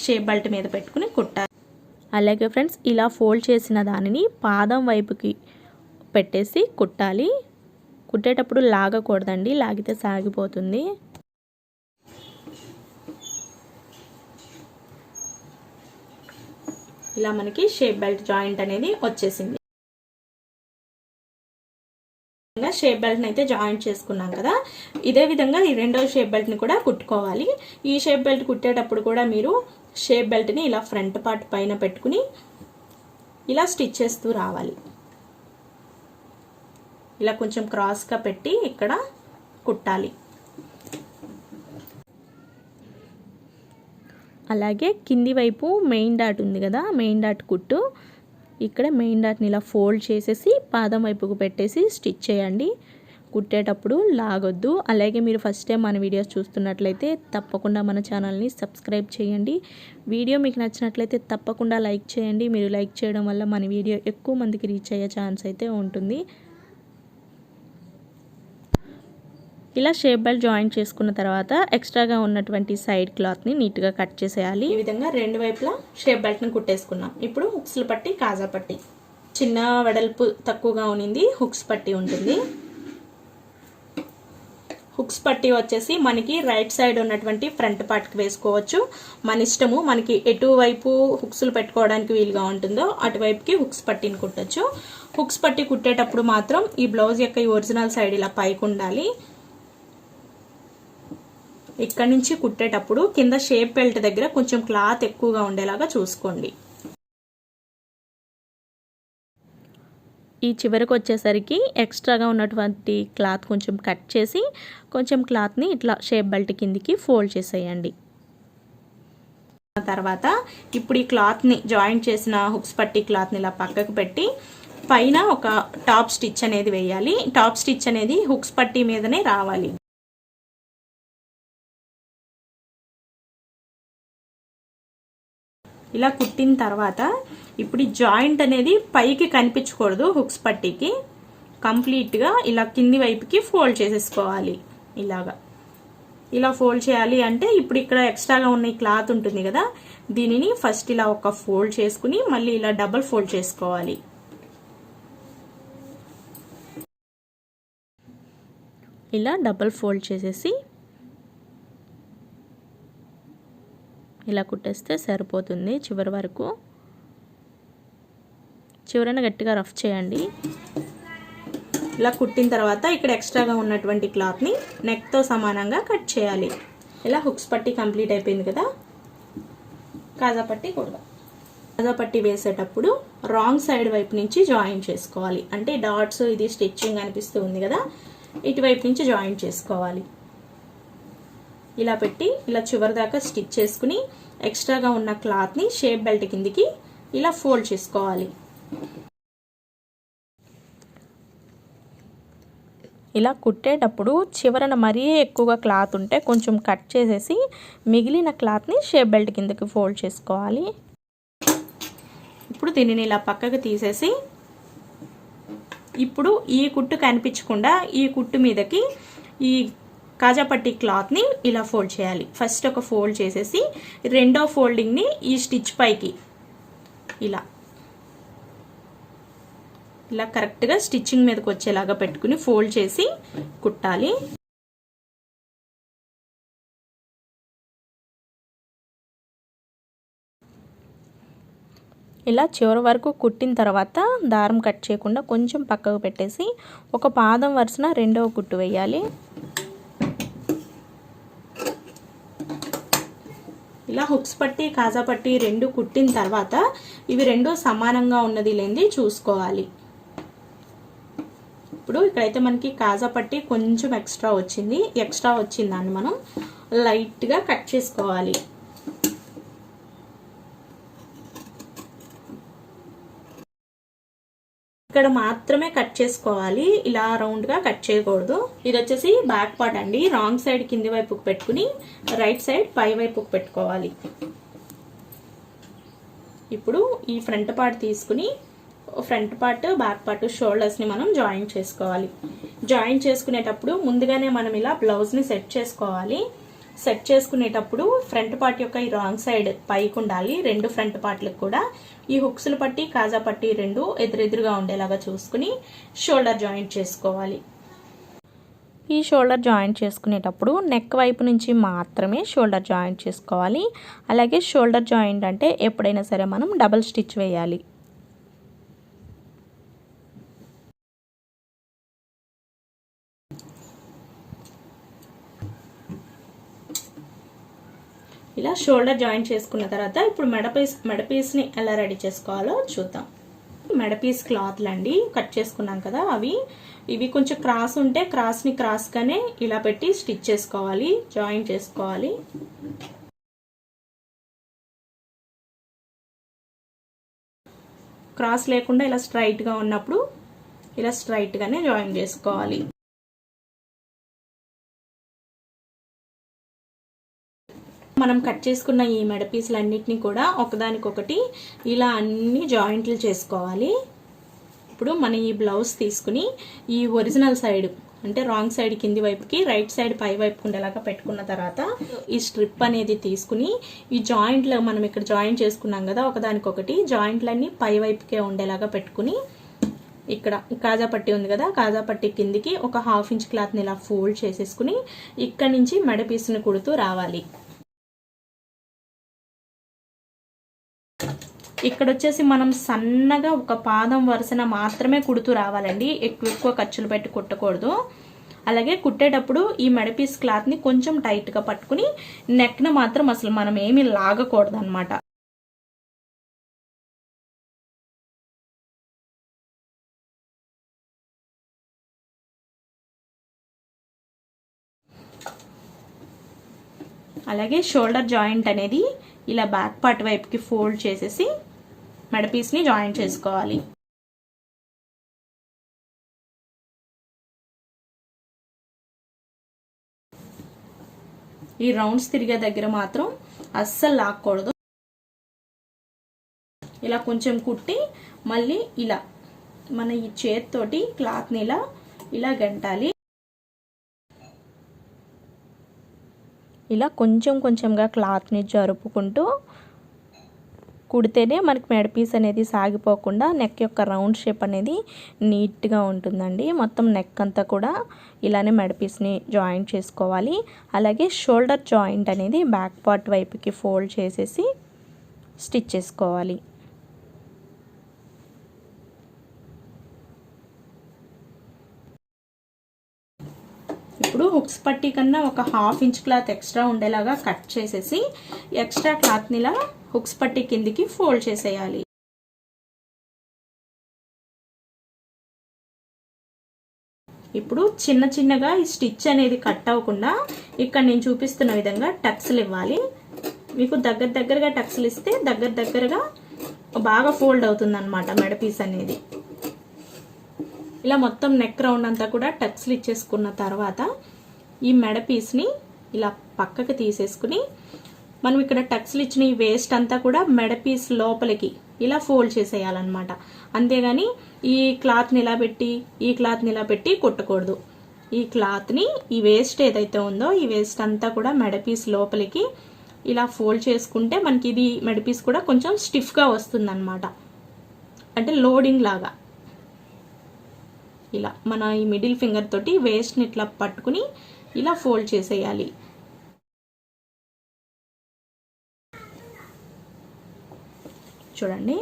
షేప్ బెల్ట్ మీద పెట్టుకుని కుట్టాలి. అలాగే ఫ్రెండ్స్, ఇలా ఫోల్డ్ చేసిన దానిని పాదం వైపుకి పెట్టేసి కుట్టాలి. కుట్టేటప్పుడు లాగకూడదండి, లాగితే సాగిపోతుంది. ఇలా మనకి షేప్ బెల్ట్ జాయింట్ అనేది వచ్చేసింది. షేప్ బెల్ట్ని అయితే జాయింట్ చేసుకున్నాం కదా, ఇదే విధంగా ఈ రెండో షేప్ బెల్ట్ని కూడా కుట్టుకోవాలి. ఈ షేప్ బెల్ట్ కుట్టేటప్పుడు కూడా మీరు షేప్ బెల్ట్ని ఇలా ఫ్రంట్ పార్ట్ పైన పెట్టుకుని ఇలా స్టిచ్ చేస్తూ రావాలి. ఇలా కొంచెం క్రాస్గా పెట్టి ఇక్కడ కుట్టాలి. అలాగే కింది వైపు మెయిన్ డాట్ ఉంది కదా, మెయిన్ డాట్ కుట్టు ఇక్కడ మెయిన్ డాట్ని ఇలా ఫోల్డ్ చేసేసి పాదం వైపుకు పెట్టేసి స్టిచ్ చేయండి. కుట్టేటప్పుడు లాగొద్దు. అలాగే మీరు ఫస్ట్ టైం మన వీడియోస్ చూస్తున్నట్లయితే తప్పకుండా మన ఛానల్ని సబ్స్క్రైబ్ చేయండి. వీడియో మీకు నచ్చినట్లయితే తప్పకుండా లైక్ చేయండి. మీరు లైక్ చేయడం వల్ల మన వీడియో ఎక్కువ మందికి రీచ్ అయ్యే ఛాన్స్ అయితే ఉంటుంది. ఇలా షేప్ బెల్ట్ జాయింట్ చేసుకున్న తర్వాత ఎక్స్ట్రాగా ఉన్నటువంటి సైడ్ క్లాత్ని నీట్గా కట్ చేసేయాలి. ఈ విధంగా రెండు వైపులా షేప్ బెల్ట్ని కుట్టేసుకున్నాం. ఇప్పుడు హుక్స్లు పట్టి కాజా పట్టి చిన్న వెడల్పు తక్కువగా ఉన్నింది హుక్స్ పట్టి ఉంటుంది. హుక్స్ పట్టి వచ్చేసి మనకి రైట్ సైడ్ ఉన్నటువంటి ఫ్రంట్ పార్ట్కి వేసుకోవచ్చు. మన ఇష్టము, మనకి ఎటువైపు హుక్స్లు పెట్టుకోవడానికి వీలుగా ఉంటుందో అటువైపుకి హుక్స్ పట్టిని కుట్టచ్చు. హుక్స్ పట్టి కుట్టేటప్పుడు మాత్రం ఈ బ్లౌజ్ యొక్క ఈ ఒరిజినల్ సైడ్ ఇలా పైకి ఉండాలి. ఇక్కడ నుంచి కుట్టేటప్పుడు కింద షేప్ బెల్ట్ దగ్గర కొంచెం క్లాత్ ఎక్కువగా ఉండేలాగా చూసుకోండి. ఈ చివరికి వచ్చేసరికి ఎక్స్ట్రాగా ఉన్నటువంటి క్లాత్ కొంచెం కట్ చేసి కొంచెం క్లాత్ని ఇట్లా షేప్ బెల్ట్ కిందికి ఫోల్డ్ చేసేయండి. తర్వాత ఇప్పుడు ఈ క్లాత్ని జాయింట్ చేసిన హుక్స్ పట్టి క్లాత్ని ఇలా పక్కకు పెట్టి పైన ఒక టాప్ స్టిచ్ అనేది వేయాలి. టాప్ స్టిచ్ అనేది హుక్స్ పట్టి మీదనే రావాలి. ఇలా కుట్టిన తర్వాత ఇప్పుడు ఈ జాయింట్ అనేది పైకి కనిపించకూడదు. హుక్స్ పట్టీకి కంప్లీట్గా ఇలా కింది వైపుకి ఫోల్డ్ చేసేసుకోవాలి. ఇలా ఫోల్డ్ చేయాలి అంటే ఇప్పుడు ఇక్కడ ఎక్స్ట్రాగా ఉన్న ఈ క్లాత్ ఉంటుంది కదా, దీనిని ఫస్ట్ ఇలా ఒక ఫోల్డ్ చేసుకుని మళ్ళీ ఇలా డబుల్ ఫోల్డ్ చేసుకోవాలి. ఇలా డబుల్ ఫోల్డ్ చేసేసి ఇలా కుట్టేస్తే సరిపోతుంది. చివరి వరకు చివరన గట్టిగా రఫ్ చేయండి. ఇలా కుట్టిన తర్వాత ఇక్కడ ఎక్స్ట్రాగా ఉన్నటువంటి క్లాత్ని నెక్తో సమానంగా కట్ చేయాలి. ఇలా హుక్స్ పట్టి కంప్లీట్ అయిపోయింది కదా. కాజా పట్టి కుడదాం. కాజా పట్టి వేసేటప్పుడు రాంగ్ సైడ్ వైపు నుంచి జాయిన్ చేసుకోవాలి. అంటే డాట్స్ ఇది స్టిచ్చింగ్ అనిపిస్తూ ఉంది కదా, ఇటువైపు నుంచి జాయిన్ చేసుకోవాలి. ఇలా పెట్టి ఇలా చివరి దాకా స్టిచ్ చేసుకుని ఎక్స్ట్రాగా ఉన్న క్లాత్ని షేప్ బెల్ట్ కిందికి ఇలా ఫోల్డ్ చేసుకోవాలి. ఇలా కుట్టేటప్పుడు చివరన మరీ ఎక్కువగా క్లాత్ ఉంటే కొంచెం కట్ చేసేసి మిగిలిన క్లాత్ని షేప్ బెల్ట్ కిందకి ఫోల్డ్ చేసుకోవాలి. ఇప్పుడు దీనిని ఇలా పక్కకు తీసేసి ఇప్పుడు ఈ కుట్టు కనిపించకుండా ఈ కుట్టు మీదకి ఈ కాజా పట్టి క్లాత్ని ఇలా ఫోల్డ్ చేయాలి. ఫస్ట్ ఒక ఫోల్డ్ చేసేసి రెండో ఫోల్డింగ్ని ఈ స్టిచ్ పైకి ఇలా కరెక్ట్గా స్టిచ్చింగ్ మీదకి వచ్చేలాగా పెట్టుకుని ఫోల్డ్ చేసి కుట్టాలి. ఇలా చివరి వరకు కుట్టిన తర్వాత దారం కట్ చేయకుండా కొంచెం పక్కకు పెట్టేసి ఒక పాదం వరుసన రెండవ కుట్టు వేయాలి. ఇలా హుక్స్ పట్టి కాజా పట్టి రెండు కుట్టిన తర్వాత ఇవి రెండు సమానంగా ఉన్నది లేనిది చూసుకోవాలి. ఇప్పుడు ఇక్కడైతే మనకి కాజా పట్టి కొంచెం ఎక్స్ట్రా వచ్చిందాన్ని మనం లైట్గా కట్ చేసుకోవాలి. ఇక్కడ మాత్రమే కట్ చేసుకోవాలి, ఇలా రౌండ్గా కట్ చేయకూడదు. ఇది వచ్చేసి బ్యాక్ పార్ట్ అండి. రాంగ్ సైడ్ కింది వైపుకు పెట్టుకుని రైట్ సైడ్ పై వైపుకు పెట్టుకోవాలి. ఇప్పుడు ఈ ఫ్రంట్ పార్ట్ తీసుకుని ఫ్రంట్ పార్ట్ బ్యాక్ పార్ట్ షోల్డర్స్ని మనం జాయిన్ చేసుకోవాలి. జాయిన్ చేసుకునేటప్పుడు ముందుగానే మనం ఇలా బ్లౌజ్ని సెట్ చేసుకోవాలి. సెట్ చేసుకునేటప్పుడు ఫ్రంట్ పార్ట్ యొక్క ఈ రాంగ్ సైడ్ పైకి ఉండాలి. రెండు ఫ్రంట్ పార్ట్లకు కూడా ఈ హుక్స్లు పట్టి కాజా పట్టి రెండు ఎదురెదురుగా ఉండేలాగా చూసుకుని షోల్డర్ జాయింట్ చేసుకోవాలి. ఈ షోల్డర్ జాయింట్ చేసుకునేటప్పుడు నెక్ వైపు నుంచి మాత్రమే షోల్డర్ జాయింట్ చేసుకోవాలి. అలాగే షోల్డర్ జాయింట్ అంటే ఎప్పుడైనా సరే మనం డబుల్ స్టిచ్ వేయాలి. ఇలా షోల్డర్ జాయిన్ చేసుకున్న తర్వాత ఇప్పుడు మెడపీస్ని ఎలా రెడీ చేసుకోవాలో చూద్దాం. మెడపీస్ క్లాత్లు అండి కట్ చేసుకున్నాం కదా, ఇవి కొంచెం క్రాస్ ఉంటే క్రాస్ని క్రాస్గానే ఇలా పెట్టి స్టిచ్ చేసుకోవాలి, జాయిన్ చేసుకోవాలి. క్రాస్ లేకుండా ఇలా స్ట్రైట్గా ఉన్నప్పుడు ఇలా స్ట్రైట్గానే జాయిన్ చేసుకోవాలి. మనం కట్ చేసుకున్న ఈ మెడ పీసులన్నిటిని కూడా ఒకదానికొకటి ఇలా అన్ని జాయింట్లు చేసుకోవాలి. ఇప్పుడు ఇప్పుడు మన ఈ బ్లౌజ్ తీసుకుని ఈ ఒరిజినల్ సైడ్ అంటే రాంగ్ సైడ్ కింది వైపుకి, రైట్ సైడ్ పై వైపుకి ఉండేలాగా పెట్టుకున్న తర్వాత ఈ స్ట్రిప్ అనేది తీసుకుని ఈ జాయింట్లో మనం ఇక్కడ జాయింట్ చేసుకున్నాం కదా ఒకదానికొకటి, జాయింట్లన్నీ పై వైపుకే ఉండేలాగా పెట్టుకుని ఇక్కడ కాజా పట్టి ఉంది కదా, కాజా పట్టి కిందికి ఒక 1/2 ఇంచ్ క్లాత్ని ఇలా ఫోల్డ్ చేసేసుకుని ఇక్కడ నుంచి మెడ పీస్ని కుడుతూ రావాలి. ఇక్కడ వచ్చేసి మనం సన్నగా ఒక పాదం వరుసన మాత్రమే కుడుతూ రావాలండి, ఎక్కువ ఖర్చులు పెట్టి కుట్టకూడదు. అలాగే కుట్టేటప్పుడు ఈ మెడపీస్ క్లాత్ని కొంచెం టైట్గా పట్టుకుని నెక్ను మాత్రం అసలు మనం ఏమీ లాగకూడదు అనమాట. అలాగే షోల్డర్ జాయింట్ అనేది ఇలా బ్యాక్ పార్ట్ వైపుకి ఫోల్డ్ చేసేసి మెడపీస్ని జాయింట్ చేసుకోవాలి. ఈ రౌండ్స్ తిరిగే దగ్గర మాత్రం అస్సలు లాక్కూడదు. ఇలా కొంచెం కుట్టి మళ్ళీ ఇలా మన ఈ చేత్తోటి క్లాత్ని ఇలా గంటాలి. ఇలా కొంచెం కొంచెంగా క్లాత్ని జరుపుకుంటూ కుడితేనే మనకి మెడపీస్ అనేది సాగిపోకుండా నెక్ యొక్క రౌండ్ షేప్ అనేది నీట్గా ఉంటుందండి. మొత్తం నెక్ అంతా కూడా ఇలానే మెడపీస్ని జాయింట్ చేసుకోవాలి. అలాగే షోల్డర్ జాయింట్ అనేది బ్యాక్ పార్ట్ వైపుకి ఫోల్డ్ చేసేసి స్టిచ్ చేసుకోవాలి. ఇప్పుడు హుక్స్ పట్టీ కన్నా ఒక 1/2 ఇంచ్ క్లాత్ ఎక్స్ట్రా ఉండేలాగా కట్ చేసేసి ఎక్స్ట్రా క్లాత్ని ఇలా హుక్స్ పట్టీ కిందికి ఫోల్డ్ చేసేయాలి. ఇప్పుడు చిన్న చిన్నగా ఈ స్టిచ్ అనేది కట్ అవ్వకుండా ఇక్కడ నేను చూపిస్తున్న విధంగా టక్స్లు ఇవ్వాలి. మీకు దగ్గరగా టక్స్లు ఇస్తే దగ్గరగా బాగా ఫోల్డ్ అవుతుంది అన్నమాట మెడపీస్ అనేది. ఇలా మొత్తం నెక్ రౌండ్ అంతా కూడా టక్స్లు ఇచ్చేసుకున్న తర్వాత ఈ మెడ పీస్ని ఇలా పక్కకి తీసేసుకుని మనం ఇక్కడ టక్స్లు ఇచ్చిన ఈ వేస్ట్ అంతా కూడా మెడ పీస్ లోపలికి ఇలా ఫోల్డ్ చేసేయాలన్నమాట. అంతేగాని ఈ క్లాత్ని ఇలా పెట్టి ఈ క్లాత్ని ఇలా పెట్టి కుట్టకూడదు. ఈ క్లాత్ని ఈ వేస్ట్ ఏదైతే ఉందో ఈ వేస్ట్ అంతా కూడా మెడ పీస్ లోపలికి ఇలా ఫోల్డ్ చేసుకుంటే మనకి ఇది మెడ పీస్ కూడా కొంచెం స్టిఫ్గా వస్తుందన్నమాట, అంటే లోడింగ్ లాగా. ఇలా మన ఈ మిడిల్ ఫింగర్ తోటి వేస్ట్ని ఇట్లా పట్టుకుని ఇలా ఫోల్డ్ చేసేయాలి. చూడండి,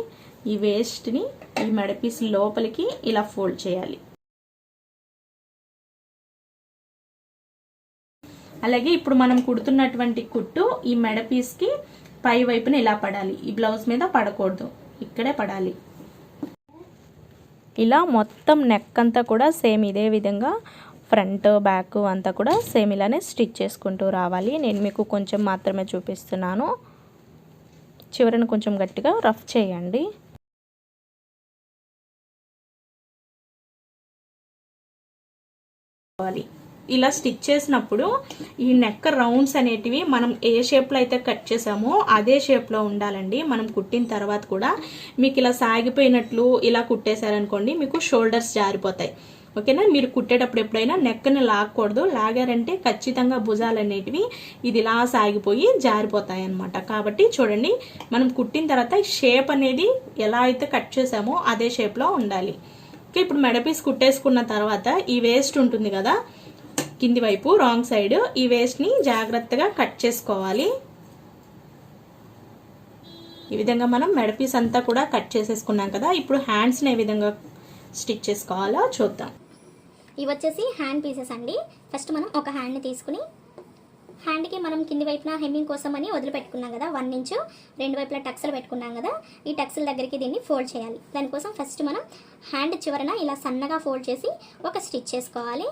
ఈ వేస్ట్ని ఈ మెడపీస్ లోపలికి ఇలా ఫోల్డ్ చేయాలి. అలాగే ఇప్పుడు మనం కుడుతున్నటువంటి కుట్టు ఈ మెడపీస్కి పై వైపున ఇలా పడాలి, ఈ బ్లౌజ్ మీద పడకూడదు, ఇక్కడే పడాలి. ఇలా మొత్తం నెక్ అంతా కూడా సేమ్ ఇదే విధంగా ఫ్రంట్ బ్యాక్ అంతా కూడా సేమ్ ఇలానే స్టిచ్ చేసుకుంటూ రావాలి. నేను మీకు కొంచెం మాత్రమే చూపిస్తున్నాను, చివరను కొంచెం గట్టిగా రఫ్ చేయండి. ఇలా స్టిచ్ చేసినప్పుడు ఈ నెక్ రౌండ్స్ అనేటివి మనం ఏ షేప్లో అయితే కట్ చేసామో అదే షేప్లో ఉండాలండి. మనం కుట్టిన తర్వాత కూడా మీకు ఇలా సాగిపోయినట్లు ఇలా కుట్టేశారనుకోండి మీకు షోల్డర్స్ జారిపోతాయి. ఓకేనా, మీరు కుట్టేటప్పుడు ఎప్పుడైనా నెక్ని లాగకూడదు. లాగారంటే ఖచ్చితంగా భుజాలు అనేటివి ఇది ఇలా సాగిపోయి జారిపోతాయి అన్నమాట. కాబట్టి చూడండి, మనం కుట్టిన తర్వాత షేప్ అనేది ఎలా అయితే కట్ చేసామో అదే షేప్లో ఉండాలి. ఓకే, ఇప్పుడు మెడపీస్ కుట్టేసుకున్న తర్వాత ఈ వేస్ట్ ఉంటుంది కదా కింది వైపు రాంగ్ సైడ్, ఈ వేస్ట్ని జాగ్రత్తగా కట్ చేసుకోవాలి. ఈ విధంగా మనం మెడపీస్ అంతా కూడా కట్ చేసేసుకున్నాం కదా. ఇప్పుడు హ్యాండ్స్ని ఏ విధంగా స్టిచ్ చేసుకోవాలో చూద్దాం. ఇవి వచ్చేసి హ్యాండ్ పీసెస్ అండి. ఫస్ట్ మనం ఒక హ్యాండ్ని తీసుకుని హ్యాండ్కి మనం కింది వైపున హెమ్మింగ్ కోసం అని వదిలిపెట్టుకున్నాం కదా 1 ఇంచు, రెండు వైపులా టక్స్లు పెట్టుకున్నాం కదా, ఈ టక్స్ల దగ్గరికి దీన్ని ఫోల్డ్ చేయాలి. దానికోసం ఫస్ట్ మనం హ్యాండ్ చివరన ఇలా సన్నగా ఫోల్డ్ చేసి ఒక స్టిచ్ చేసుకోవాలి.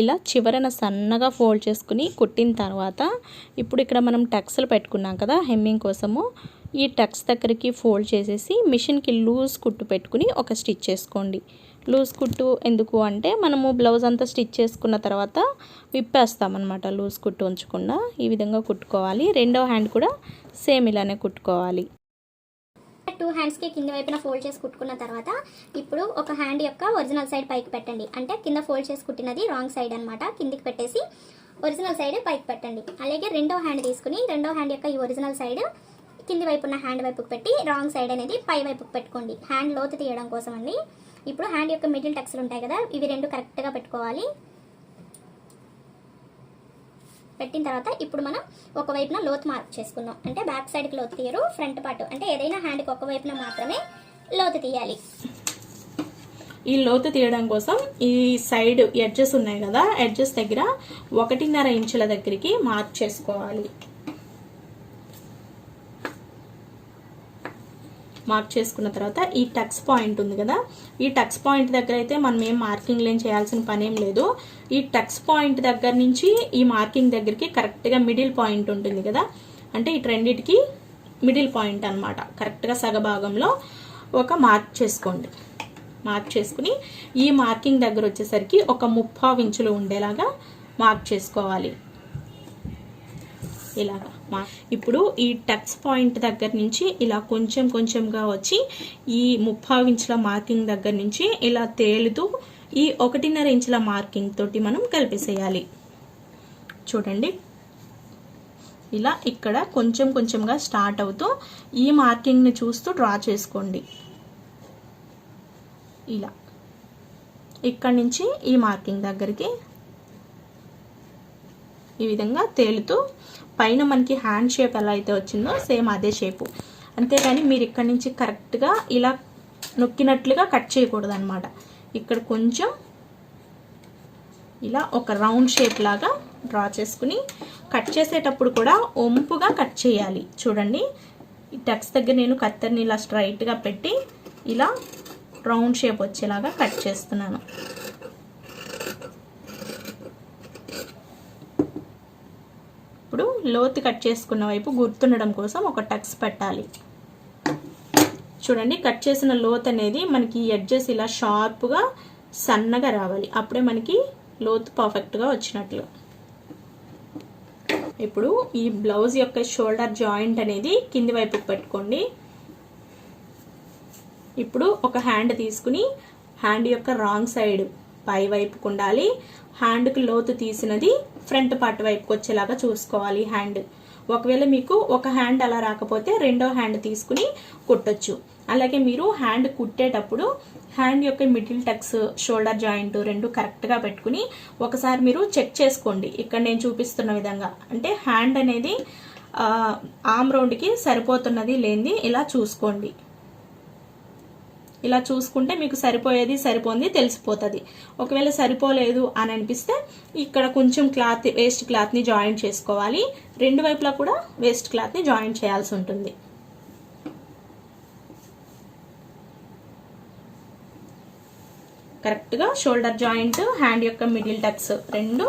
ఇలా చివరన సన్నగా ఫోల్డ్ చేసుకుని కుట్టిన తర్వాత ఇప్పుడు ఇక్కడ మనం టక్స్లు పెట్టుకున్నాం కదా హెమ్మింగ్ కోసము, ఈ టక్స్ దగ్గరికి ఫోల్డ్ చేసేసి మిషన్కి లూజ్ కుట్టు పెట్టుకుని ఒక స్టిచ్ చేసుకోండి. లూజ్ కుట్టు ఎందుకు అంటే మనము బ్లౌజ్ అంతా స్టిచ్ చేసుకున్న తర్వాత విప్పేస్తామన్నమాట, లూజ్ కుట్టు ఉంచకుండా ఈ విధంగా కుట్టుకోవాలి. రెండో హ్యాండ్ కూడా సేమ్ ఇలానే కుట్టుకోవాలి. 2 హ్యాండ్స్కి కింది వైపున ఫోల్డ్ చేసి కుట్టుకున్న తర్వాత ఇప్పుడు ఒక హ్యాండ్ యొక్క ఒరిజినల్ సైడ్ పైకి పెట్టండి. అంటే కింద ఫోల్డ్ చేసి కుట్టినది రాంగ్ సైడ్ అనమాట. కిందికి పెట్టేసి ఒరిజినల్ సైడ్ పైకి పెట్టండి. అలాగే రెండో హ్యాండ్ తీసుకుని రెండో హ్యాండ్ యొక్క ఈ ఒరిజినల్ సైడ్ కింది వైపు ఉన్న హ్యాండ్ వైపుకి పెట్టి రాంగ్ సైడ్ అనేది పై వైపుకి పెట్టుకోండి, హ్యాండ్ లోతు తీయడం కోసం అండి. ఇప్పుడు హ్యాండ్ యొక్క మిడిల్ టక్స్లు ఉంటాయి కదా, ఇవి రెండు కరెక్ట్గా పెట్టుకోవాలి. పెట్టిన తర్వాత ఇప్పుడు మనం ఒకవైపున లోతు మార్క్ చేసుకుందాం. అంటే బ్యాక్ సైడ్కి లోతు తీయరు, ఫ్రంట్ పార్ట్ అంటే ఏదైనా హ్యాండ్కి ఒక వైపున మాత్రమే లోతు తీయాలి. ఈ లోతు తీయడం కోసం ఈ సైడ్ ఎడ్జెస్ ఉన్నాయి కదా, ఎడ్జెస్ దగ్గర 1.5 ఇంచుల దగ్గరికి మార్క్ చేసుకోవాలి. మార్క్ చేసుకున్న తర్వాత ఈ టక్స్ పాయింట్ ఉంది కదా, ఈ టక్స్ పాయింట్ దగ్గర అయితే మనం ఏం మార్కింగ్ లేని చేయాల్సిన పని ఏం లేదు. ఈ టక్స్ పాయింట్ దగ్గర నుంచి ఈ మార్కింగ్ దగ్గరికి కరెక్ట్గా మిడిల్ పాయింట్ ఉంటుంది కదా, అంటే ఈ రెండిటికి మిడిల్ పాయింట్ అనమాట. కరెక్ట్గా సగభాగంలో ఒక మార్క్ చేసుకోండి. మార్క్ చేసుకుని ఈ మార్కింగ్ దగ్గర వచ్చేసరికి ఒక 3/4 ఇంచులు ఉండేలాగా మార్క్ చేసుకోవాలి. ఇలాగా ఇప్పుడు ఈ టక్స్ పాయింట్ దగ్గర నుంచి ఇలా కొంచెం కొంచెంగా వచ్చి ఈ 3/4 ఇంచుల మార్కింగ్ దగ్గర నుంచి ఇలా తేలుతూ ఈ 1.5 ఇంచుల మార్కింగ్ తోటి మనం కలిపేసేయాలి. చూడండి, ఇలా ఇక్కడ కొంచెం కొంచెంగా స్టార్ట్ అవుతూ ఈ మార్కింగ్ని చూస్తూ డ్రా చేసుకోండి. ఇలా ఇక్కడ నుంచి ఈ మార్కింగ్ దగ్గరికి ఈ విధంగా తేలుతూ పైన మనకి హ్యాండ్ షేప్ ఎలా అయితే వచ్చిందో సేమ్ అదే షేపు. అంతేగాని మీరు ఇక్కడ నుంచి కరెక్ట్గా ఇలా నొక్కినట్లుగా కట్ చేయకూడదు అనమాట. ఇక్కడ కొంచెం ఇలా ఒక రౌండ్ షేప్ లాగా డ్రా చేసుకుని కట్ చేసేటప్పుడు కూడా వంపుగా కట్ చేయాలి. చూడండి, ఈ టక్స్ దగ్గర నేను కత్తెరని ఇలా స్ట్రైట్గా పెట్టి ఇలా రౌండ్ షేప్ వచ్చేలాగా కట్ చేస్తున్నాను. ఇప్పుడు లోతు కట్ చేసుకున్న వైపు గుర్తుండడం కోసం ఒక టక్స్ పెట్టాలి. చూడండి, కట్ చేసిన లోతు అనేది మనకి ఎడ్జెస్ ఇలా షార్ప్గా సన్నగా రావాలి. అప్పుడే మనకి లోతు పర్ఫెక్ట్గా వచ్చినట్లు. ఇప్పుడు ఈ బ్లౌజ్ యొక్క షోల్డర్ జాయింట్ అనేది కింది వైపుకి పెట్టుకోండి. ఇప్పుడు ఒక హ్యాండ్ తీసుకుని హ్యాండ్ యొక్క రాంగ్ సైడ్ పై వైపుకు ఉండాలి. హ్యాండ్కి లోతు తీసినది ఫ్రంట్ పార్ట్ వైపుకి వచ్చేలాగా చూసుకోవాలి హ్యాండ్. ఒకవేళ మీకు ఒక హ్యాండ్ అలా రాకపోతే రెండో హ్యాండ్ తీసుకుని కుట్టొచ్చు. అలాగే మీరు హ్యాండ్ కుట్టేటప్పుడు హ్యాండ్ యొక్క మిడిల్ టక్స్, షోల్డర్ జాయింట్ రెండు కరెక్ట్గా పెట్టుకుని ఒకసారి మీరు చెక్ చేసుకోండి. ఇక్కడ నేను చూపిస్తున్న విధంగా అంటే హ్యాండ్ అనేది ఆర్మ్ రౌండ్కి సరిపోతున్నది లేనిది ఇలా చూసుకోండి. ఇలా చూసుకుంటే మీకు సరిపోయేది సరిపోయింది తెలిసిపోతుంది. ఒకవేళ సరిపోలేదు అని అనిపిస్తే ఇక్కడ కొంచెం క్లాత్, వేస్ట్ క్లాత్ని జాయింట్ చేసుకోవాలి. రెండు వైపులా కూడా వేస్ట్ క్లాత్ని జాయింట్ చేయాల్సి ఉంటుంది. కరెక్ట్గా షోల్డర్ జాయింట్, హ్యాండ్ యొక్క మిడిల్ టక్స్ రెండు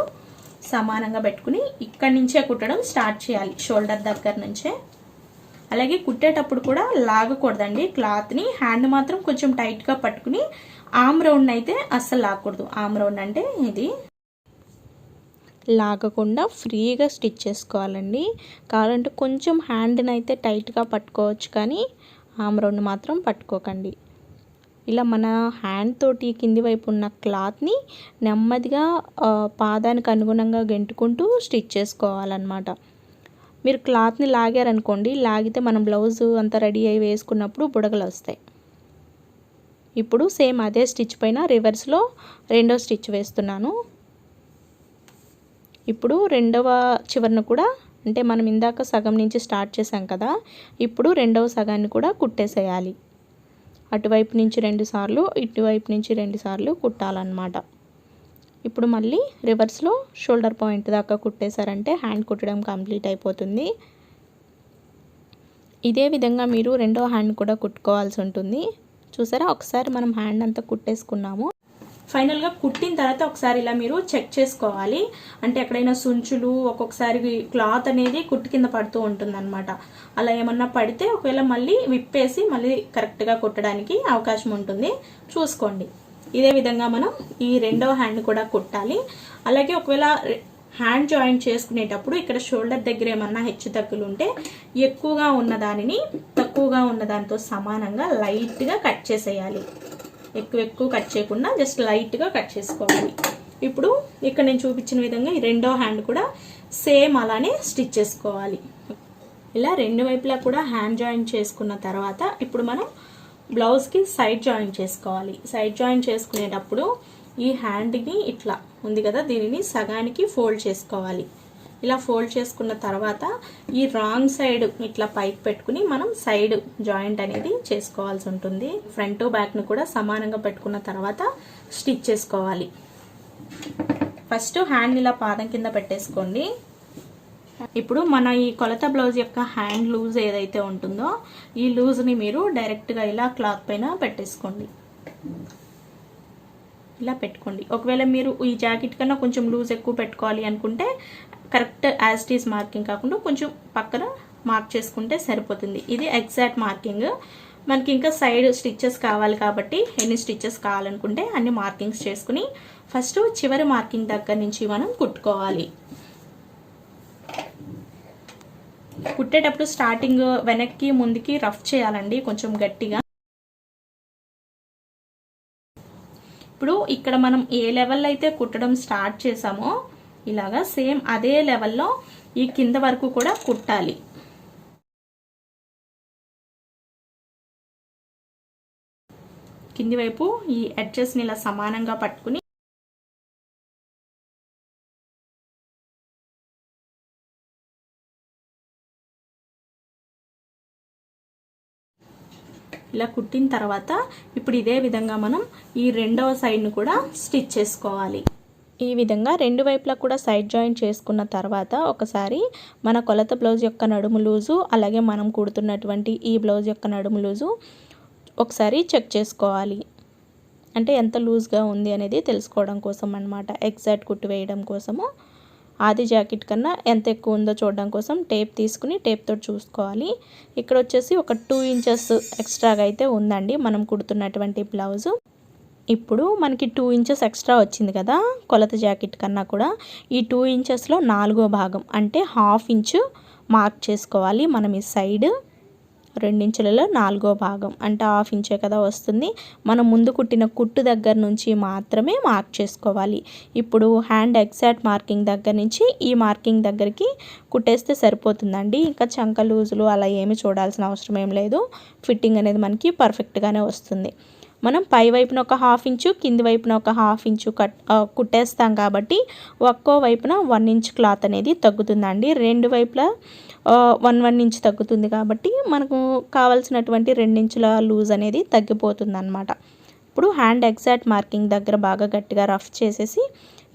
సమానంగా పెట్టుకుని ఇక్కడి నుంచే కుట్టడం స్టార్ట్ చేయాలి, షోల్డర్ దగ్గర నుంచే. అలాగే కుట్టేటప్పుడు కూడా లాగకూడదండి క్లాత్ని. హ్యాండ్ మాత్రం కొంచెం టైట్గా పట్టుకుని ఆర్మ్ రౌండ్ అయితే అస్సలు లాగకూడదు. ఆర్మ్ రౌండ్ అంటే ఇది లాగకుండా ఫ్రీగా స్టిచ్ చేసుకోవాలండి. కావాలంటే కొంచెం హ్యాండ్ని అయితే టైట్గా పట్టుకోవచ్చు, కానీ ఆర్మ్ రౌండ్ మాత్రం పట్టుకోకండి. ఇలా మన హ్యాండ్ తోటి కింది వైపు ఉన్న క్లాత్ని నెమ్మదిగా పాదానికి అనుగుణంగా గెంటుకుంటూ స్టిచ్ చేసుకోవాలన్నమాట. మీరు క్లాత్ని లాగారనుకోండి, లాగితే మనం బ్లౌజ్ అంతా రెడీ అయ్యి వేసుకున్నప్పుడు బుడగలు వస్తాయి. ఇప్పుడు సేమ్ అదే స్టిచ్ పైన రివర్స్లో రెండో స్టిచ్ వేస్తున్నాను. ఇప్పుడు రెండవ చివరను కూడా అంటే మనం ఇందాక సగం నుంచి స్టార్ట్ చేసాం కదా, ఇప్పుడు రెండవ సగాన్ని కూడా కుట్టేసేయాలి. అటువైపు నుంచి 2 సార్లు, ఇటువైపు నుంచి 2 సార్లు కుట్టాలన్నమాట. ఇప్పుడు మళ్ళీ రివర్స్లో షోల్డర్ పాయింట్ దాకా కుట్టేశారంటే హ్యాండ్ కుట్టడం కంప్లీట్ అయిపోతుంది. ఇదే విధంగా మీరు రెండో హ్యాండ్ కూడా కుట్టుకోవాల్సి ఉంటుంది. చూసారా, ఒకసారి మనం హ్యాండ్ అంతా కుట్టేసుకున్నాము. ఫైనల్గా కుట్టిన తర్వాత ఒకసారి ఇలా మీరు చెక్ చేసుకోవాలి. అంటే ఎక్కడైనా సుంచులు, ఒక్కొక్కసారి క్లాత్ అనేది కుట్టు కింద పడుతూ ఉంటుంది అనమాట. అలా ఏమన్నా పడితే ఒకవేళ మళ్ళీ విప్పేసి మళ్ళీ కరెక్ట్గా కుట్టడానికి అవకాశం ఉంటుంది, చూసుకోండి. ఇదే విధంగా మనం ఈ రెండో హ్యాండ్ కూడా కుట్టాలి. అలాగే ఒకవేళ హ్యాండ్ జాయింట్ చేసుకునేటప్పుడు ఇక్కడ షోల్డర్ దగ్గర ఏమన్నా హెచ్చు తగ్గులు ఉంటే ఎక్కువగా ఉన్న దానిని తక్కువగా ఉన్న దానితో సమానంగా లైట్గా కట్ చేసేయాలి. ఎక్కువ కట్ చేయకుండా జస్ట్ లైట్గా కట్ చేసుకోవాలి. ఇప్పుడు ఇక్కడ నేను చూపించిన విధంగా ఈ రెండో హ్యాండ్ కూడా సేమ్ అలానే స్టిచ్ చేసుకోవాలి. ఇలా రెండు వైపులా కూడా హ్యాండ్ జాయింట్ చేసుకున్న తర్వాత ఇప్పుడు మనం బ్లౌజ్కి సైడ్ జాయింట్ చేసుకోవాలి. సైడ్ జాయింట్ చేసుకునేటప్పుడు ఈ హ్యాండ్ని ఇట్లా ఉంది కదా, దీనిని సగానికి ఫోల్డ్ చేసుకోవాలి. ఇలా ఫోల్డ్ చేసుకున్న తర్వాత ఈ రాంగ్ సైడ్ ఇట్లా పైకి పెట్టుకుని మనం సైడ్ జాయింట్ అనేది చేసుకోవాల్సి ఉంటుంది. ఫ్రంట్ బ్యాక్ను కూడా సమానంగా పెట్టుకున్న తర్వాత స్టిచ్ చేసుకోవాలి. ఫస్ట్ హ్యాండ్ ఇలా పాదం కింద పెట్టేసుకోండి. ఇప్పుడు మన ఈ కొలత బ్లౌజ్ యొక్క హ్యాండ్ లూజ్ ఏదైతే ఉంటుందో ఈ లూజ్ని మీరు డైరెక్ట్గా ఇలా క్లాత్ పైన పెట్టేసుకోండి. ఇలా పెట్టుకోండి. ఒకవేళ మీరు ఈ జాకెట్ కన్నా కొంచెం లూజ్ ఎక్కువ పెట్టుకోవాలి అనుకుంటే correct as it is marking కాకుండా కొంచెం పక్కన మార్క్ చేసుకుంటే సరిపోతుంది. ఇది ఎగ్జాక్ట్ మార్కింగ్. మనకి ఇంకా సైడ్ స్టిచ్చెస్ కావాలి కాబట్టి ఎన్ని స్టిచ్చెస్ కావాలనుకుంటే అన్ని మార్కింగ్స్ చేసుకుని ఫస్ట్ చివరి మార్కింగ్ దగ్గర నుంచి మనం కుట్టుకోవాలి. కుట్టేటప్పుడు స్టార్టింగ్ వెనక్కి ముందుకి రఫ్ చేయాలండి కొంచెం గట్టిగా. ఇప్పుడు ఇక్కడ మనం ఏ లెవెల్లో అయితే కుట్టడం స్టార్ట్ చేసామో ఇలాగా సేమ్ అదే లెవెల్లో ఈ కింద వరకు కూడా కుట్టాలి. కింది వైపు ఈ ఎడ్జెస్ని ఇలా సమానంగా పట్టుకుని ఇలా కుట్టిన తర్వాత ఇప్పుడు ఇదే విధంగా మనం ఈ రెండవ సైడ్ను కూడా స్టిచ్ చేసుకోవాలి. ఈ విధంగా రెండు వైపులా కూడా సైడ్ జాయింట్ చేసుకున్న తర్వాత ఒకసారి మన కొలత బ్లౌజ్ యొక్క నడుము లూజు అలాగే మనం కుడుతున్నటువంటి ఈ బ్లౌజ్ యొక్క నడుము లూజు ఒకసారి చెక్ చేసుకోవాలి. అంటే ఎంత లూజ్గా ఉంది అనేది తెలుసుకోవడం కోసం అన్నమాట. ఎగ్జాక్ట్ కుట్టు వేయడం కోసము ఆది జాకెట్ కన్నా ఎంత ఎక్కువ ఉందో చూడడం కోసం టేప్ తీసుకుని టేప్తో చూసుకోవాలి. ఇక్కడ వచ్చేసి ఒక 2 ఇంచెస్ ఎక్స్ట్రాగా అయితే ఉందండి మనం కుడుతున్నటువంటి బ్లౌజు. ఇప్పుడు మనకి 2 ఇంచెస్ ఎక్స్ట్రా వచ్చింది కదా కొలత జాకెట్ కన్నా కూడా. ఈ 2 ఇంచెస్లో 4వ భాగం అంటే 1/2 ఇంచు మార్క్ చేసుకోవాలి మనం ఈ సైడ్. 2 ఇంచులలో 4వ భాగం అంటే 1/2 ఇంచే కదా వస్తుంది. మనం ముందు కుట్టిన కుట్టు దగ్గర నుంచి మాత్రమే మార్క్ చేసుకోవాలి. ఇప్పుడు హ్యాండ్ ఎగ్జాక్ట్ మార్కింగ్ దగ్గర నుంచి ఈ మార్కింగ్ దగ్గరికి కుట్టేస్తే సరిపోతుందండి. ఇంకా చంక లూజులు అలా ఏమి చూడాల్సిన అవసరం ఏం లేదు. ఫిట్టింగ్ అనేది మనకి పర్ఫెక్ట్గానే వస్తుంది. మనం పై వైపున ఒక 1/2 ఇంచు కింది వైపున ఒక 1/2 ఇంచు కుట్టేస్తాం కాబట్టి ఒక్కో వైపున 1 ఇంచ్ క్లాత్ అనేది తగ్గుతుందండి. రెండు వైపులా 1 ఇంచ్ తగ్గుతుంది కాబట్టి మనకు కావాల్సినటువంటి 2 ఇంచుల లూజ్ అనేది తగ్గిపోతుంది అన్నమాట. ఇప్పుడు హ్యాండ్ ఎగ్జాక్ట్ మార్కింగ్ దగ్గర బాగా గట్టిగా రఫ్ చేసేసి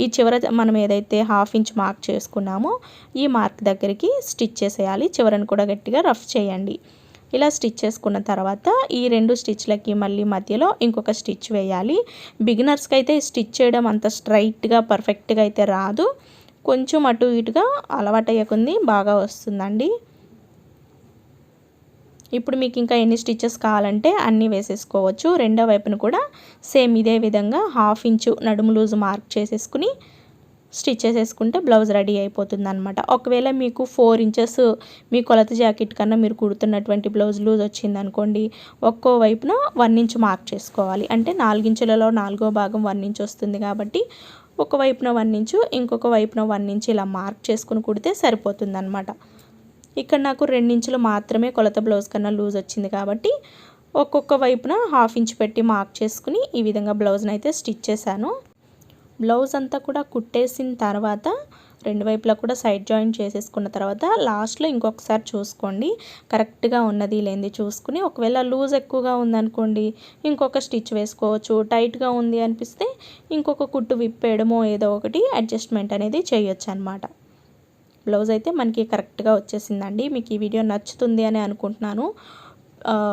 ఈ చివర మనం ఏదైతే 1/2 ఇంచ్ మార్క్ చేసుకున్నామో ఈ మార్క్ దగ్గరికి స్టిచ్ చేసేయాలి. చివరను కూడా గట్టిగా రఫ్ చేయండి. ఇలా స్టిచ్ చేసుకున్న తర్వాత ఈ 2 స్టిచ్లకి మళ్ళీ మధ్యలో ఇంకొక స్టిచ్ వేయాలి. బిగినర్స్కి అయితే స్టిచ్ చేయడం అంత స్ట్రైట్గా పర్ఫెక్ట్గా అయితే రాదు. కొంచెం అటు ఇటుగా అలవాటయ్యకుంది బాగా వస్తుందండి. ఇప్పుడు మీకు ఇంకా ఎన్ని స్టిచెస్ కావాలంటే అన్నీ వేసేసుకోవచ్చు. రెండో వైపును కూడా సేమ్ ఇదే విధంగా 1/2 ఇంచు నడుము లూజ్ మార్క్ చేసేసుకుని స్టిచ్ చేసేసుకుంటే బ్లౌజ్ రెడీ అయిపోతుంది అనమాట. ఒకవేళ మీకు 4 ఇంచెస్ మీ కొలత జాకెట్ కన్నా మీరు కుడుతున్నటువంటి బ్లౌజ్ లూజ్ వచ్చింది అనుకోండి, ఒక్కో వైపున 1 ఇంచ్ మార్క్ చేసుకోవాలి. అంటే 4 ఇంచులలో 4వ భాగం 1 ఇంచ్ వస్తుంది కాబట్టి ఒక వైపున 1 ఇంచు ఇంకొక వైపున 1 ఇంచ్ ఇలా మార్క్ చేసుకుని కుడితే సరిపోతుంది అనమాట. ఇక్కడ నాకు 2 ఇంచులు మాత్రమే కొలత బ్లౌజ్ కన్నా లూజ్ వచ్చింది కాబట్టి ఒక్కొక్క వైపున 1/2 ఇంచ్ పెట్టి మార్క్ చేసుకుని ఈ విధంగా బ్లౌజ్ని అయితే స్టిచ్ చేశాను. బ్లౌజ్ అంతా కూడా కుట్టేసిన తర్వాత రెండు వైపులా కూడా సైడ్ జాయింట్ చేసేసుకున్న తర్వాత లాస్ట్లో ఇంకొకసారి చూసుకోండి కరెక్ట్గా ఉన్నది లేనిది చూసుకుని. ఒకవేళ లూజ్ ఎక్కువగా ఉందనుకోండి ఇంకొక స్టిచ్ వేసుకోవచ్చు. టైట్గా ఉంది అనిపిస్తే ఇంకొక కుట్టు విప్పేయడమో ఏదో ఒకటి అడ్జస్ట్మెంట్ అనేది చేయొచ్చు అనమాట. బ్లౌజ్ అయితే మనకి కరెక్ట్గా వచ్చేసిందండి. మీకు ఈ వీడియో నచ్చుతుంది అని అనుకుంటున్నాను.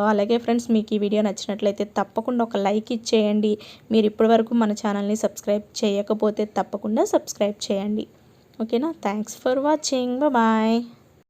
అలాగే ఫ్రెండ్స్, మీకు ఈ వీడియో నచ్చినట్లయితే తప్పకుండా ఒక లైక్ ఇచ్చేయండి. మీరు ఇప్పటివరకు మన ఛానల్ని సబ్స్క్రైబ్ చేయకపోతే తప్పకుండా సబ్స్క్రైబ్ చేయండి. ఓకేనా? Thanks for watching. బాయ్.